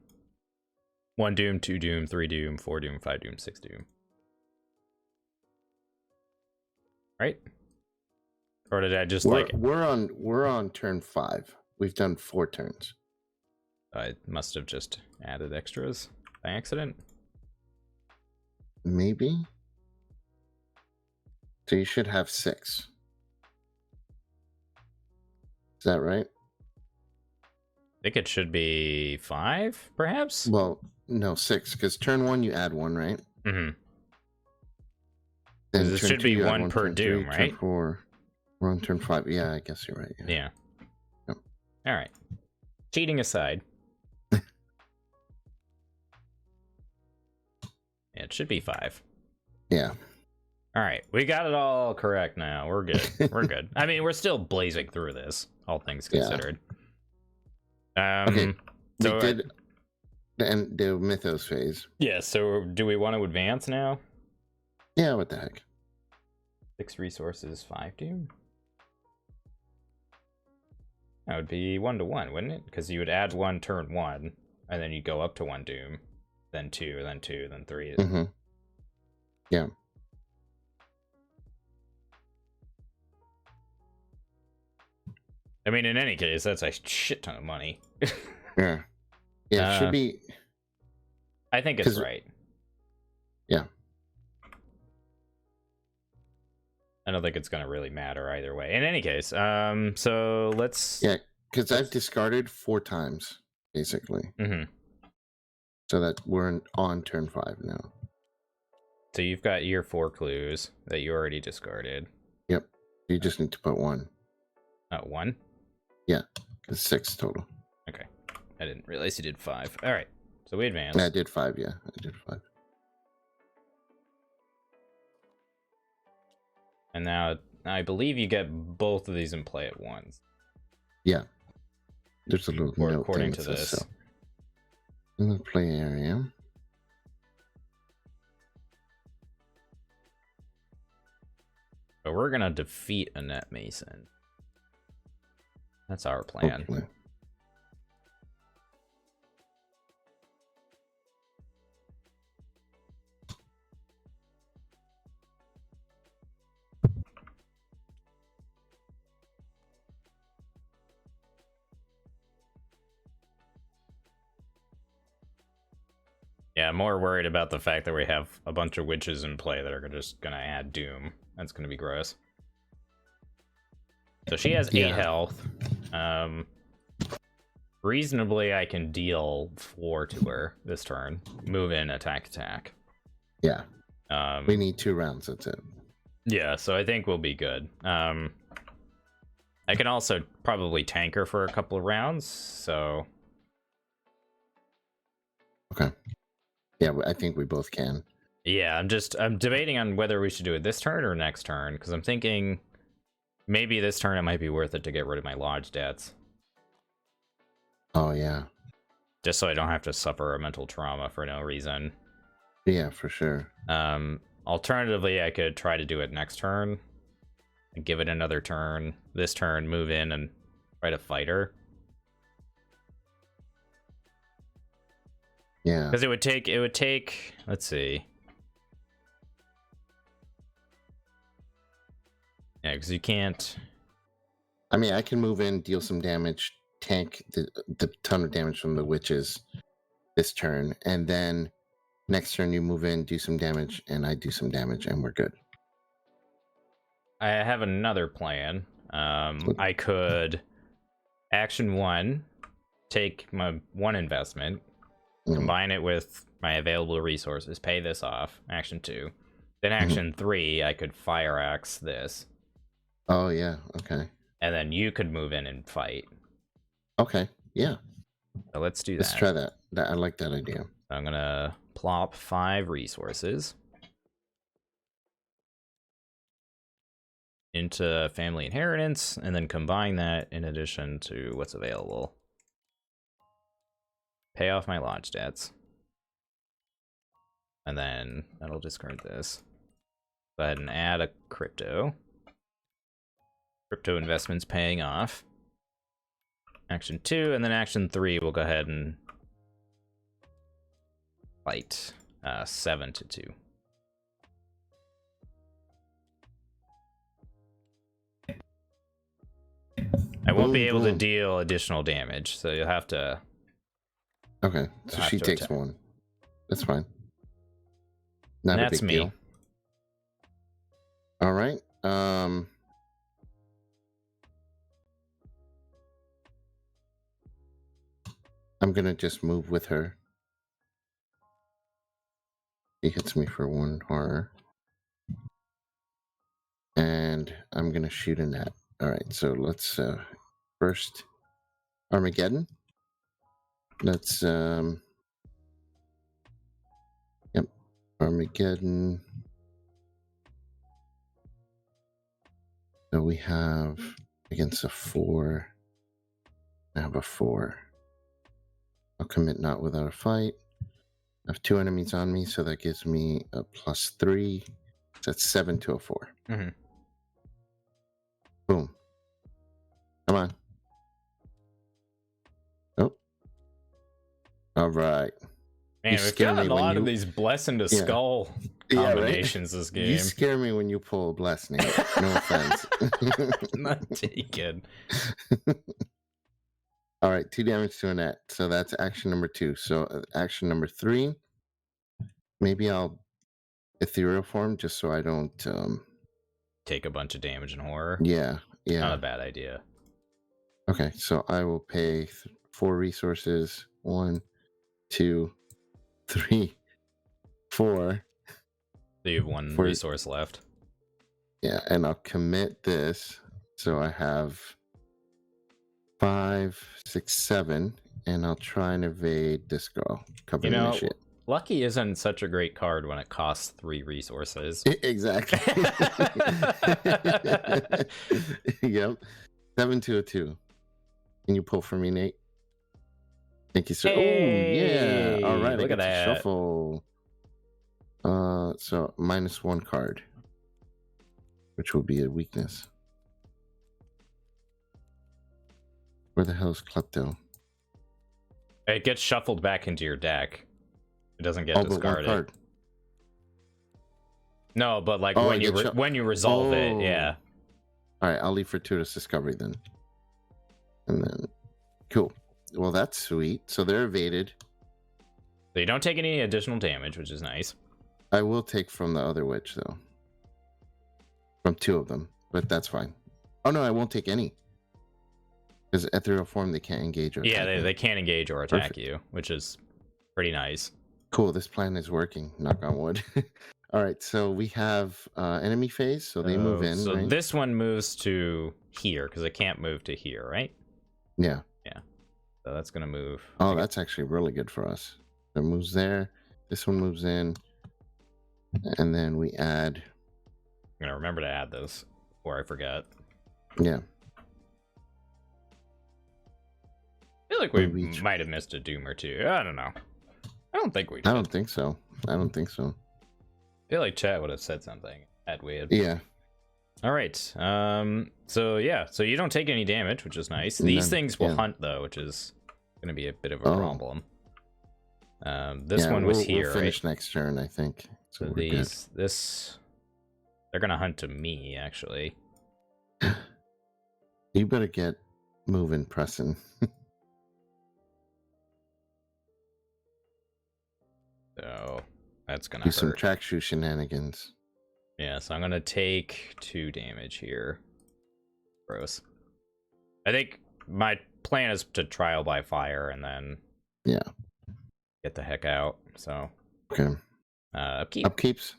1 doom, 2 doom, 3 doom, 4 doom, 5 doom, 6 doom. Right? Or did I just we're on turn 5. We've done 4 turns. I must have just added extras by accident. Maybe. So you should have 6. Is that right? I think it should be 5, perhaps? Well, no, 6, because turn 1 you add 1, right? Mm-hmm. Then it should be 1 per doom, right? Turn 4, we're on turn 5. Yeah, I guess you're right. Yeah. Yep. All right. Cheating aside. Yeah, it should be 5. Yeah. All right, we got it all correct now. We're good. We're good. I mean, we're still blazing through this, all things considered. Okay, so we did the Mythos phase. Yeah, so do we want to advance now? Yeah, what the heck? 6 resources, 5 doom? That would be 1 to 1, wouldn't it? Because you would add 1 turn 1, and then you go up to 1 doom, then 2, then 2, then 3. Mm-hmm. Yeah. I mean, in any case, that's a shit ton of money. Yeah. Yeah, it should be. I think it's right. Yeah. I don't think it's going to really matter either way. In any case, so let's... Yeah, because I've discarded 4 times, basically. Mm-hmm. So that we're on turn 5 now. So you've got your 4 clues that you already discarded. Yep. You just need to put 1. 1? Yeah, it's 6 total. Okay. I didn't realize you did 5. All right. So we advanced. Yeah, I did 5, yeah. I did 5. And now I believe you get both of these in play at once. Yeah. There's a little note according to this. So. In the play area. But we're going to defeat Annette Mason. That's our plan. Hopefully. Yeah, I'm more worried about the fact that we have a bunch of witches in play that are just gonna add doom. That's gonna be gross. So she has 8 health. Reasonably, I can deal 4 to her this turn. Move in, attack. Yeah. We need 2 rounds, that's it. Yeah, so I think we'll be good. I can also probably tank her for a couple of rounds, so... Okay. Yeah, I think we both can. Yeah, I'm debating on whether we should do it this turn or next turn, because I'm thinking maybe this turn it might be worth it to get rid of my lodge debts. Oh, yeah. Just so I don't have to suffer a mental trauma for no reason. Yeah, for sure. Alternatively, I could try to do it next turn and give it another turn. This turn, move in and try to fight her. Yeah. Because it would take, let's see. Yeah, because you can't... I mean, I can move in, deal some damage, tank the ton of damage from the witches this turn, and then next turn you move in, do some damage, and I do some damage, and we're good. I have another plan. I could action 1, take my 1 investment, combine it with my available resources, pay this off. Action 2. Then action 3, I could fire axe this. Oh, yeah. Okay. And then you could move in and fight. Okay. Yeah. So let's do that. Let's try that. I like that idea. I'm going to plop 5 resources into family inheritance, and then combine that in addition to what's available. Pay off my lodge debts. And then that'll discard this. Go ahead and add a crypto. Crypto investments paying off. Action 2, and then action 3, we'll go ahead and fight 7 to 2. I won't be able to deal additional damage, so you'll have to... Okay, so she takes attack. 1. That's fine. Not a big deal. All right. I'm gonna just move with her. He hits me for 1 horror. And I'm gonna shoot a net. Alright, so let's first Armageddon. Let's yep, Armageddon. So we have against a 4. I have a 4. I'll commit not without a fight. I have 2 enemies on me, so that gives me a +3. So that's 7 to a 4. Boom. Come on. Oh. All right. Man, we've got a lot of these blessing to skull combinations this game. You scare me when you pull a blessing. No offense. Not taken. All right, 2 damage to a net. So that's action number 2. So action number 3, maybe I'll ethereal form just so I don't take a bunch of damage and horror. Yeah. Not a bad idea. Okay, so I will pay 4 resources. 1, 2, 3, 4. So you have 1 resource left. Yeah, and I'll commit this. So I have 5, 6, 7, and I'll try and evade this girl. Cover me shit. Lucky isn't such a great card when it costs 3 resources. Exactly. Yep. 7 to a 2. Can you pull for me, Nate? Thank you, sir. Hey, oh, yeah. All right. Look at that. Shuffle. So -1 card, which will be a weakness. Where the hell is Klepto? It gets shuffled back into your deck. It doesn't get discarded. But 1 card. No, but like when you resolve it, yeah. All right, I'll leave for 2 as discovery then. And then, cool. Well, that's sweet. So they're evaded. So you don't take any additional damage, which is nice. I will take from the other witch, though. From 2 of them, but that's fine. Oh, no, I won't take any. Because ethereal form, they can't engage or attack me. They can't engage or attack Perfect. you, which is pretty nice. Cool, this plan is working. Knock on wood. All right, so we have enemy phase, so they move in, So right? this one moves to here, because it can't move to here, right? Yeah. Yeah. So that's going to move. Oh, that's actually really good for us. It moves there. This one moves in. And then we add... I'm going to remember to add this before I forget. Yeah. I feel like we might have missed a doom or two. I don't know. I don't think we did. I don't think so. I don't think so. I feel like chat would have said something that weird. Yeah. All right. So yeah. So you don't take any damage, which is nice. These things will hunt though, which is going to be a bit of a problem. This one was here. We'll finish next turn, I think. So they're going to hunt to me actually. You better get moving, Preston. So that's gonna do some track shoe shenanigans. Yeah, so I'm gonna take 2 damage here. Gross. I think my plan is to trial by fire and then get the heck out. So okay. Upkeep. Upkeeps.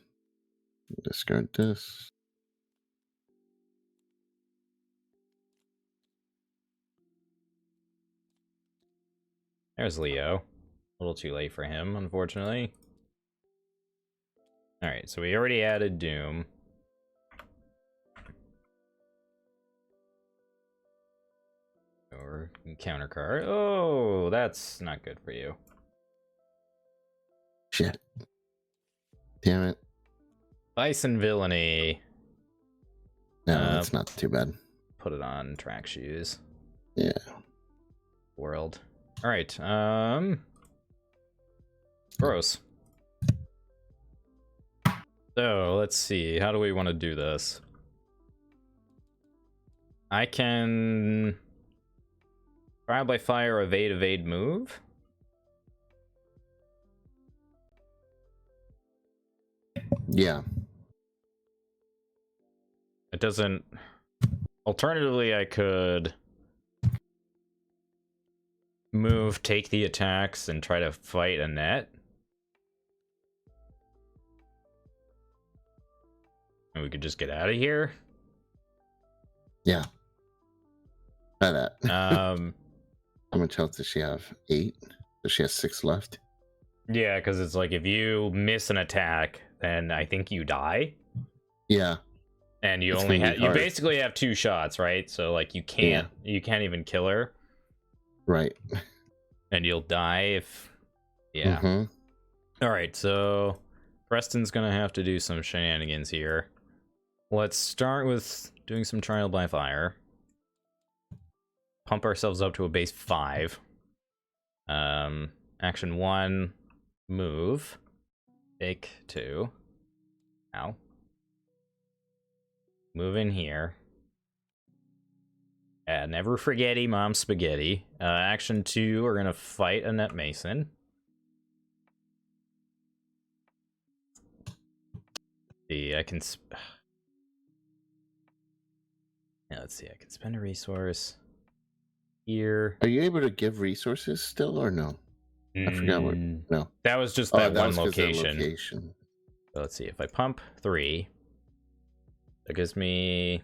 Discard this. There's Leo. A little too late for him, unfortunately. Alright, so we already added Doom. Or counter card. Oh, that's not good for you. Shit. Damn it. Bison Villainy. No, that's not too bad. Put it on track shoes. Yeah. World. Alright, gross. So, let's see. How do we want to do this? I can... Trial by fire, evade, move? Yeah. It doesn't... Alternatively, I could... move, take the attacks, and try to fight a net. And we could just get out of here. Yeah. Try that. How much health does she have? 8? So she has 6 left. Yeah, because it's like if you miss an attack, then I think you die. Yeah. And you only have you basically have 2 shots, right? So like you can't even kill her. Right. And you'll die if All right, so Preston's gonna have to do some shenanigans here. Let's start with doing some trial by fire. Pump ourselves up to a base 5. Action 1, move. Take 2. Ow. Move in here. Never forgetty, mom spaghetti. Action 2, we're gonna fight a net mason. See, I can... Yeah, let's see, I can spend a resource here. Are you able to give resources still or no? I forgot what. No. That was just that one location. So let's see, if I pump 3, that gives me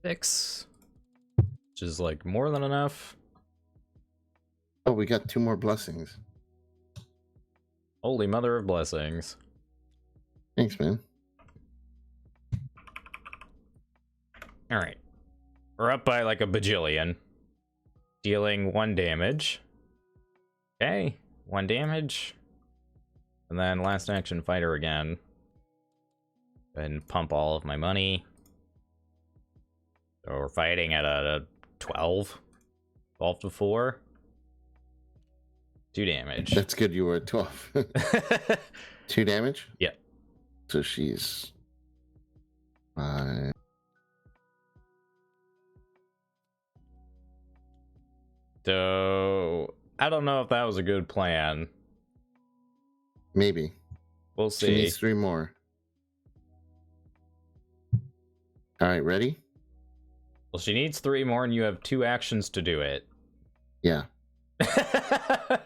6, which is like more than enough. Oh, we got 2 more blessings. Holy mother of blessings. Thanks, man. All right, we're up by like a bajillion, dealing 1 damage. Okay, 1 damage, and then last action fighter again, and pump all of my money. So we're fighting at a 12 to 4, 2 damage. That's good. You were at 12. 2 damage. Yep. So she's 5. So I don't know if that was a good plan. Maybe. We'll She see. needs 3 more. All right, ready? Well, she needs 3 more, and you have 2 actions to do it. Yeah.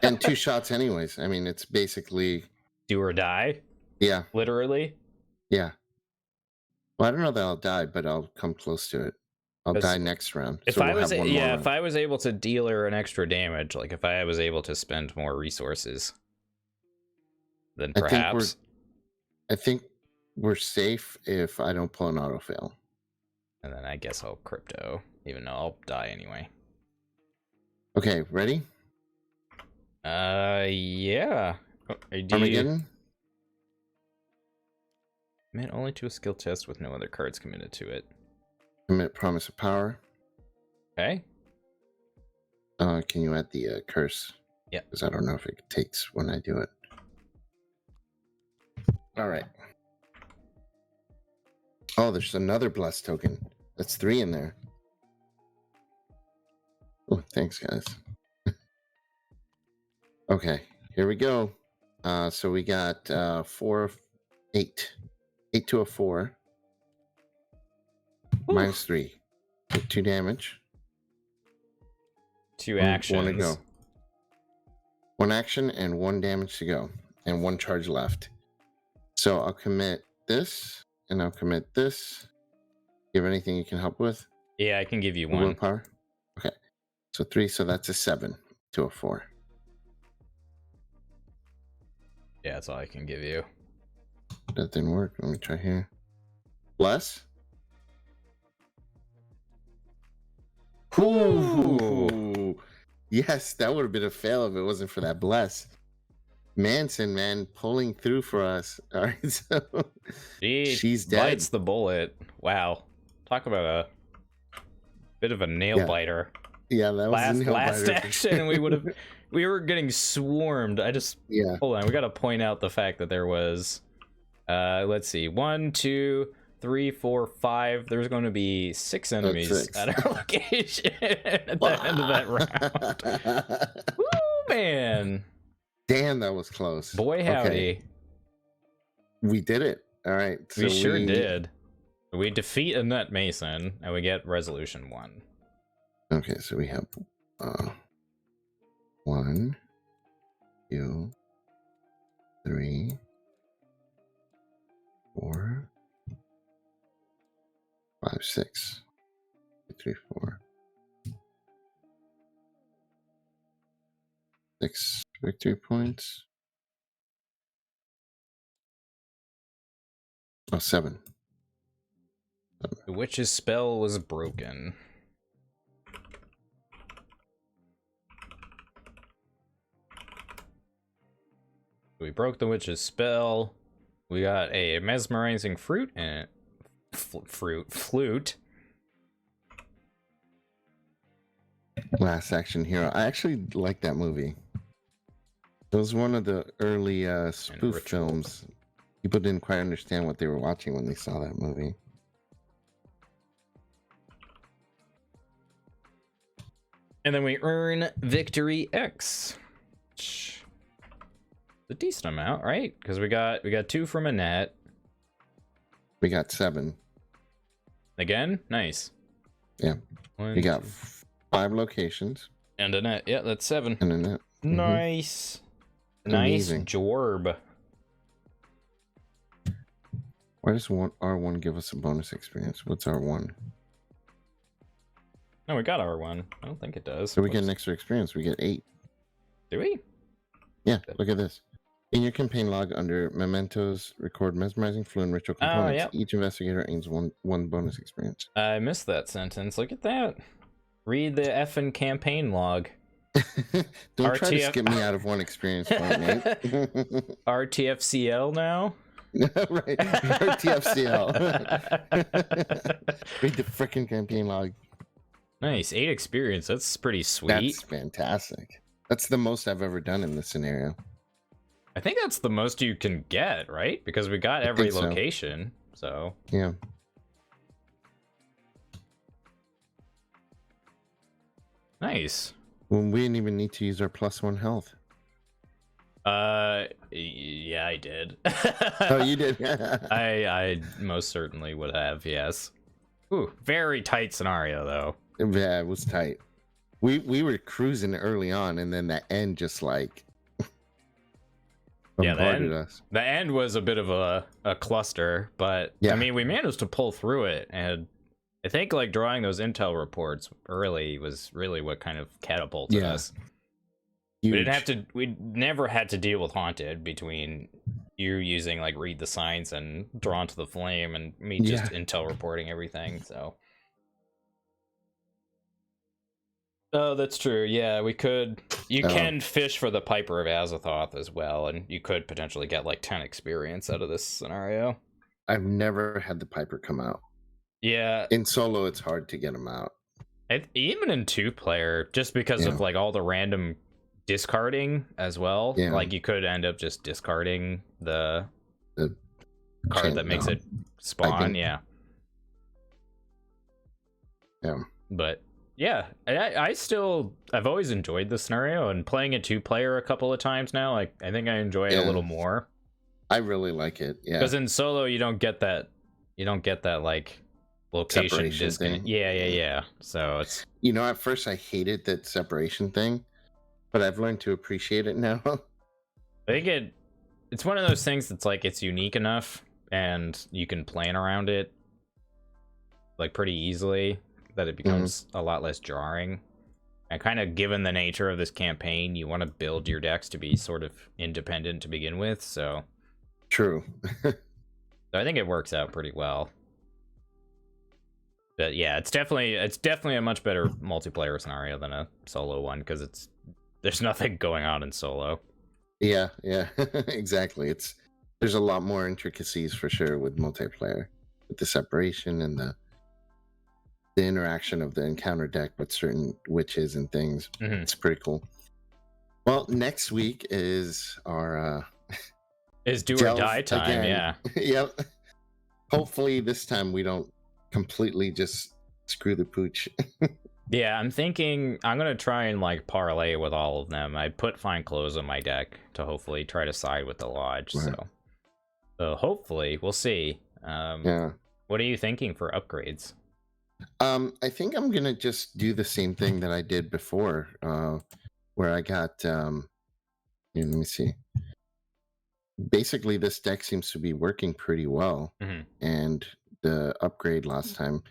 And 2 shots anyways. I mean, it's basically... Do or die? Yeah. Literally? Yeah. Well, I don't know that I'll die, but I'll come close to it. I'll die next round. If So I we'll was, have one more round. if I was able to deal her an extra damage, like if I was able to spend more resources, then perhaps. I think we're safe if I don't pull an auto fail. And then I guess I'll crypto, even though I'll die anyway. Okay, ready? Yeah. Armageddon? Commit only to a skill test with no other cards committed to it. Commit Promise of Power. Okay. Can you add the curse? Yeah. Because I don't know if it takes when I do it. All right. Oh, there's another blessed token. That's 3 in there. Oh, thanks, guys. Okay, here we go. So we got 4, 8. 8 to a 4. Oof. Minus 3. Take 2 damage. 2 actions. 1 to go. 1 action and 1 damage to go. And 1 charge left. So I'll commit this, and I'll commit this. You have anything you can help with? Yeah, I can give you 1. Willpower? Okay. So 3, so that's a 7 to a 4. Yeah, that's all I can give you. That didn't work. Let me try here. Bless? Ooh. Yes, that would have been a fail if it wasn't for that bless. Manson, man, pulling through for us. All right, so she's dead. Bites the bullet. Wow. Talk about a bit of a nail biter. Yeah, that was a nail last biter. action. We were getting swarmed. Hold on. We got to point out the fact that there was, let's see, 1, 2, 3, 4, 5. There's going to be 6 enemies at our location at the end of that round. Woo, man. Damn, that was close. Boy, howdy. Okay. We did it. All right. So we sure did. We defeat a Nut Mason, and we get resolution 1. Okay, so we have 1, 2, 3, 4, 5, 6. 3, 4. 6 victory points. Oh, 7. The witch's spell was broken. We broke the witch's spell. We got a mesmerizing fruit and flute. Last Action Hero. I actually like that movie. It was one of the early spoof films. People didn't quite understand what they were watching when they saw that movie. And then we earn Victory X. A decent amount, right? Because we got 2 from Annette. We got 7. Again? Nice. Yeah. We got 5 locations. And Annette. Yeah, that's 7. And Annette. Nice. Nice jorb. Why does R1 give us a bonus experience? What's R1? No, we got R1. I don't think it does. So we get an extra experience. We get 8. Do we? Yeah, look at this. In your campaign log under mementos, record mesmerizing flu and ritual components. Yep. Each investigator gains one bonus experience. I missed that sentence. Look at that. Read the effing campaign log. Don't try to skip me out of 1 experience point, Nate. RTFCL now? Right. RTFCL. Read the freaking campaign log. Nice. 8 experience. That's pretty sweet. That's fantastic. That's the most I've ever done in this scenario. I think that's the most you can get, right? Because we got every location, so. Yeah. Nice. Well, we didn't even need to use our +1 health. Yeah, I did. Oh, you did. I most certainly would have, yes. Ooh, very tight scenario though. Yeah, it was tight. We were cruising early on, and then that end just like Yeah, bombarded us. the end was a bit of a cluster, but Yeah. I mean, we managed to pull through it, and I think like drawing those intel reports early was really what kind of catapulted us. Huge. We didn't have to. We never had to deal with haunted between you using like read the signs and drawn to the flame, and me just intel reporting everything. So. Oh, that's true. Yeah, we could. You can fish for the Piper of Azathoth as well, and you could potentially get like 10 experience out of this scenario. I've never had the Piper come out. Yeah. In solo, it's hard to get them out. Even in 2-player, just because of like all the random discarding as well. Yeah. Like you could end up just discarding the card that makes it spawn. Yeah. But yeah, I've always enjoyed the scenario, and playing it 2-player a couple of times now, like I think I enjoy it a little more. I really like it. Yeah. Because in solo you don't get that like location disconnect. Yeah. So it's at first I hated that separation thing, but I've learned to appreciate it now. I think it's one of those things that's like it's unique enough and you can plan around it like pretty easily that it becomes a lot less jarring. And kind of given the nature of this campaign, you want to build your decks to be sort of independent to begin with, so true. So I think it works out pretty well. But yeah, it's definitely a much better multiplayer scenario than a solo one, because there's nothing going on in solo. Yeah, exactly. There's a lot more intricacies for sure with multiplayer, with the separation and the interaction of the encounter deck with certain witches and things. It's pretty cool. Well, next week is our is do or die time again. Yeah. Yep. Hopefully this time we don't completely just screw the pooch. Yeah, I'm thinking I'm gonna try and like parlay with all of them. I put Fine Clothes on my deck to hopefully try to side with the Lodge. Right. So hopefully we'll see. What are you thinking for upgrades? I think I'm gonna just do the same thing that I did before, where I got let me see. Basically this deck seems to be working pretty well, and the upgrade last time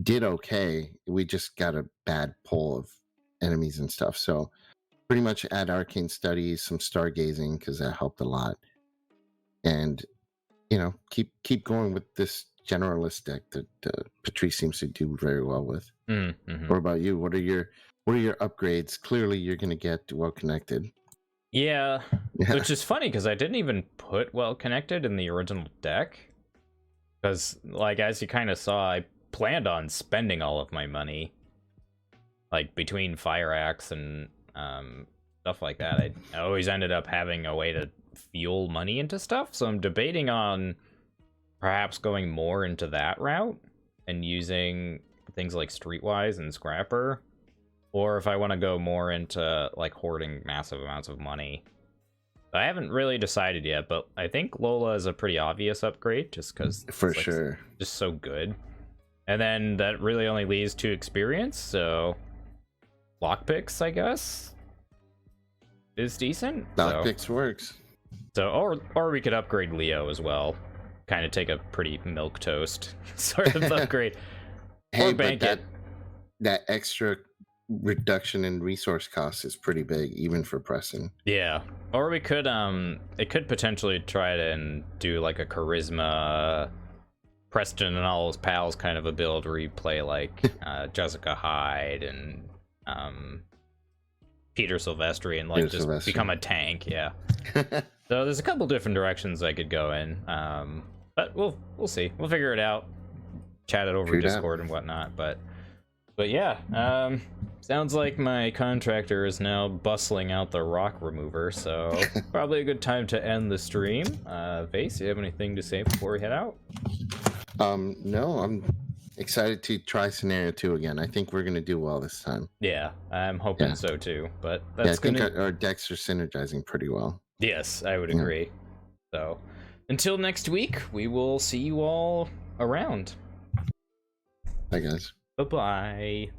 did okay. We just got a bad pull of enemies and stuff, so pretty much add Arcane Studies, some Stargazing, because that helped a lot, and keep going with this generalist deck that Patrice seems to do very well with. What about you? What are your upgrades? Clearly you're going to get Well Connected. Yeah, which is funny because I didn't even put Well Connected in the original deck, because like as you kind of saw, I planned on spending all of my money like between Fire Axe and stuff like that. I always ended up having a way to fuel money into stuff, so I'm debating on perhaps going more into that route and using things like Streetwise and Scrapper, or if I want to go more into like hoarding massive amounts of money. I haven't really decided yet, but I think Lola is a pretty obvious upgrade just because for sure just so good. And then that really only leaves 2 experience, so Lockpicks, I guess, is decent. Lockpicks works. So or we could upgrade Leo as well. Kind of take a pretty milquetoast sort of upgrade. Hey, but that extra reduction in resource costs is pretty big, even for Preston. Yeah. Or we could it could potentially try to and do like a charisma Preston and all his pals kind of a build where you play like Jessica Hyde and Peter Silvestri and like just become a tank. Yeah. So there's a couple different directions I could go in, but we'll see. We'll figure it out. Chat it over Discord and whatnot. But yeah, sounds like my contractor is now bustling out the rock remover, so probably a good time to end the stream. Vase, you have anything to say before we head out? No, I'm excited to try scenario 2 again. I think we're gonna do well this time. Yeah, I'm hoping so too. But that's I think our decks are synergizing pretty well. Yes, I would agree. So, until next week, we will see you all around. Bye, guys. Bye-bye.